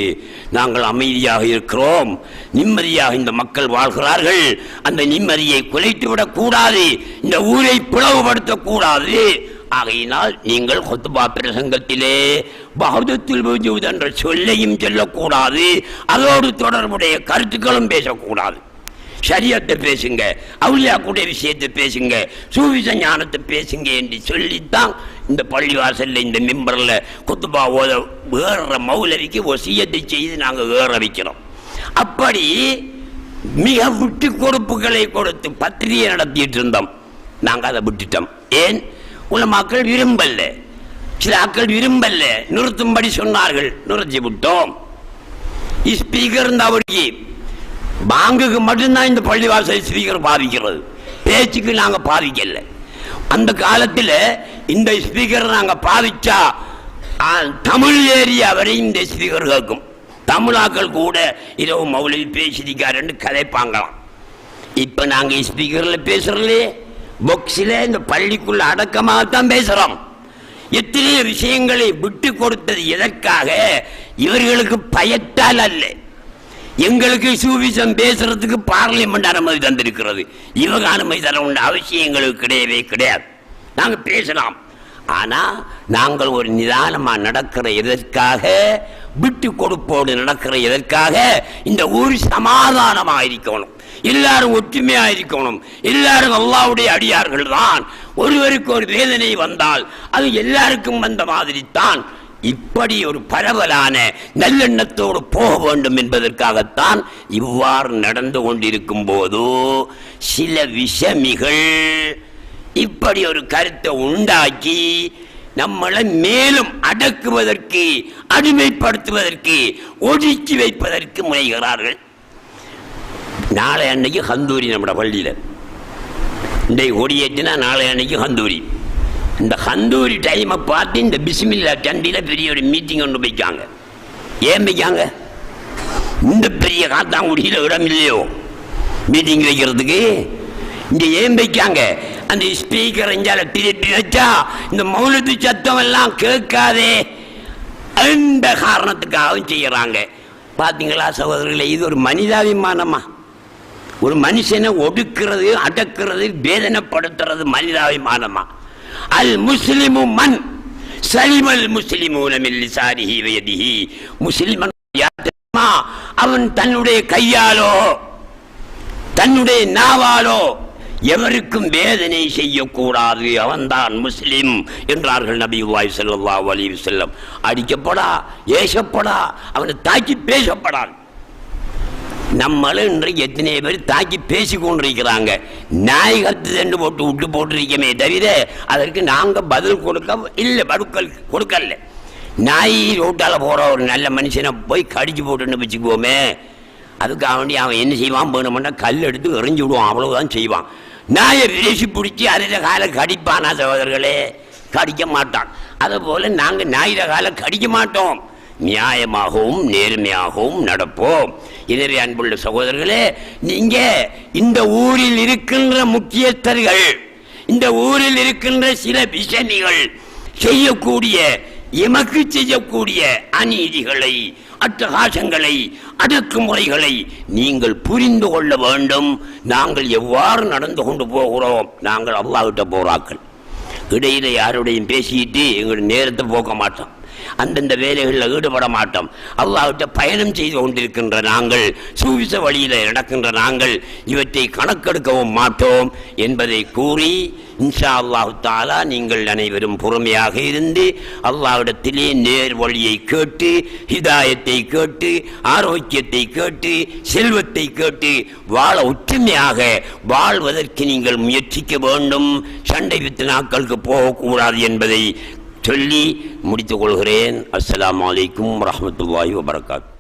நாங்கள் அமைதியாக இருக்கிறோம், நிம்மதியாக இந்த மக்கள் வாழ்கிறார்கள், அந்த நிம்மதியை குலைத்து விடக்கூடாது, இந்த ஊரை பிளவுபடுத்தக்கூடாது. ஆகையினால் நீங்கள் கொத்துபா பிரசங்கத்திலே வஹ்தத்துல் வஜூத் என்ற சொல்லையும் சொல்லக்கூடாது, அதோடு தொடர்புடைய கருத்துக்களும் பேசக்கூடாது. ஷரியத்தை பேசுங்க, அவுலியாக்குடைய விஷயத்தை பேசுங்க, சூஃபிச ஞானத்தை பேசுங்க என்று சொல்லித்தான் இந்த பள்ளிவாசல்ல இந்த மிம்பர்ல குத்துபா ஓத ஏற மௌலவிக்கு வசியத்தை செய்து நாங்கள் ஏற வைக்கிறோம். அப்படி மிக விட்டு கொடுப்புகளை கொடுத்து பத்திரிகை நடத்திட்டு இருந்தோம். நாங்கள் அதை விட்டுட்டோம். ஏன், உள்ள மக்கள் விரும்பல, சில ஆக்கள் விரும்பல, நிறுத்தும்படி சொன்னார்கள், நிறுத்தி விட்டோம். ஸ்பீக்கர் இருந்தாபடிக்கு பாங்குக்கு மட்டும்தான் இந்த பள்ளிவாசல் ஸ்பீக்கர் பாதிக்கிறது, பேச்சுக்கு நாங்க பாதிக்கல. அந்த காலத்தில் இந்த ஸ்பீக்கர் நாங்க பாதிச்சா தமிழ் ஏரியா வரை இந்த ஸ்பீக்கர் கேட்கும். தமிழாக்கள் கூட இரவு மௌலவி பேசிருக்காருன்னு கதைப்பாங்களாம். இப்ப நாங்க ஸ்பீக்கர்ல பேசுறோம்லே, பொக்ஸில் இந்த பள்ளிக்குள்ள அடக்கமாகத்தான் பேசுறோம். எத்தனை விஷயங்களை விட்டு கொடுத்தது எதற்காக, இவர்களுக்கு பயத்தால் அல்ல. எங்களுக்கு சூஃபிசம் பேசுறதுக்கு பார்லிமெண்ட் அனுமதி தந்திருக்கிறது, இவங்க அனுமதி தர வேண்டிய அவசியம் எங்களுக்கு கிடையவே கிடையாது. நாங்க பேசலாம், ஆனா நாங்கள் ஒரு நிதானமா நடக்கிற எதற்காக, விட்டு கொடுப்போடு நடக்கிற எதற்காக, இந்த ஊர் சமாதானமா இருக்கணும், எல்லாரும் ஒற்றுமையா இருக்கணும், எல்லாரும் அல்லாஹ்வுடைய அடியார்கள் தான். ஒருவருக்கு ஒரு வேதனை வந்தால் அது எல்லாருக்கும் வந்த மாதிரி தான். இப்படி ஒரு பரவலான நல்லெண்ணத்தோடு போக வேண்டும் என்பதற்காகத்தான் இவ்வாறு நடந்து கொண்டிருக்கும் போது சில விஷமிகள் இப்படி ஒரு கருத்தை உண்டாக்கி நம்மளை மேலும் அடக்குவதற்கு, அடிமைப்படுத்துவதற்கு, ஒதுக்கி வைப்பதற்கு முனைகிறார்கள். நாளை அன்னைக்கு கந்தூரி நம்ம பள்ளியில் இன்றைக்கு கொடியேற்றினா நாளை அன்னைக்கு கந்தூரி. இந்த கந்தூரி டைமை பார்த்து இந்த பிஸ்மில்லா சண்டியில் பெரிய ஒரு மீட்டிங் ஒன்று வைக்காங்க. ஏன் வைக்காங்க, இந்த பெரிய காத்தாங்குடியில் இடம் இல்லையோ மீட்டிங் வைக்கிறதுக்கு? இந்த ஏன் வைக்காங்க, அந்த ஸ்பீக்கர் இஞ்சால திருப்பி வச்சா இந்த மௌலத்து சத்தம் எல்லாம் கேட்காதே, அந்த காரணத்துக்காகவும் செய்யறாங்க. பார்த்தீங்களா சகோதரர்களே, இது ஒரு மனிதாபிமானமா? ஒரு மனுஷனை ஒடுக்கிறது, அடக்கிறது, வேதனைப்படுத்துறது மனிதாபிமானமா? அல் முஸ்லிமு மன் சலிமல் முஸ்லிமூன மின் லிசானிஹி வ யதிஹி. முஸ்லிமன் யார் தெரியுமா? அவன் தன்னுடைய கையாலோ தன்னுடைய நாவாலோ எவருக்கும் வேதனை செய்யக்கூடாது, அவன்தான் முஸ்லிம் என்றார்கள் நபியுல்லாஹி ஸல்லல்லாஹு அலைஹி வஸல்லம். அடிக்கப்படா, ஏசப்படா, அவனை தாக்கி பேசப்படாது. நம்மளும் இன்றைக்கு எத்தனை பேர் தாக்கி பேசி கொண்டிருக்கிறாங்க. நாயகத்து ரெண்டு போட்டு விட்டு போட்டிருக்கமே தவிர அதற்கு நாங்கள் பதில் கொடுக்க இல்லை, கொடுக்கல. நாய் ரோட்டால் போகிற ஒரு நல்ல மனுஷனை போய் கடிச்சு போட்டுன்னு வச்சுக்குவோமே, அதுக்காக வேண்டி அவன் என்ன செய்வான்? வேணுமெண்டா கல் எடுத்து எறிஞ்சு விடுவான், அவ்வளவுதான் செய்வான். நாயை பேசி பிடிச்சி அதில் காலை கடிப்பானா சகோதரர்களே? கடிக்க மாட்டான். அதுபோல் நாங்கள் நாயில காலை கடிக்க மாட்டோம், நியாயமாகவும் நேர்மையாகவும் நடப்போம். எனவே அன்புள்ள சகோதரர்களே, நீங்க இந்த ஊரில் இருக்கின்ற முக்கியஸ்தர்கள், இந்த ஊரில் இருக்கின்ற சில விஷனிகள் செய்யக்கூடிய, எமக்கு செய்யக்கூடிய அநீதிகளை, அட்டகாசங்களை, அடக்குமுறைகளை நீங்கள் புரிந்து கொள்ள வேண்டும். நாங்கள் எவ்வாறு நடந்து கொண்டு போகிறோம்? நாங்கள் அல்லாஹ்விட்ட போறாக்கள், இடையில யாருடையும் பேசிட்டு எங்களுடைய நேரத்தை போக்க மாட்டோம், அந்தந்த வேலைகளில் ஈடுபட மாட்டோம். அல்லாஹ்விட்ட பயணம் செய்து கொண்டிருக்கின்ற நாங்கள், சூவிச வழியில் நடக்கின்ற நாங்கள் இவற்றை கணக்கெடுக்கவும் மாட்டோம் என்பதை கூறி, இன்ஷா அல்லாஹு தஆலா நீங்கள் அனைவரும் பொறுமையாக இருந்து அல்லாஹ்விடத்திலே நேர் வழியை கேட்டு, ஹிதாயத்தை கேட்டு, ஆரோக்கியத்தை கேட்டு, செல்வத்தை கேட்டு வாழ ஒற்றுமையாக வாழ்வதற்கு நீங்கள் முயற்சிக்க வேண்டும். சண்டை வித்தனாக்களுக்கு போகக்கூடாது என்பதை சொல்லி முடித்துக் கொள்கிறேன். அஸ்ஸலாமு அலைக்கும் வரஹ்மத்துல்லாஹி வபரகாத்துஹு.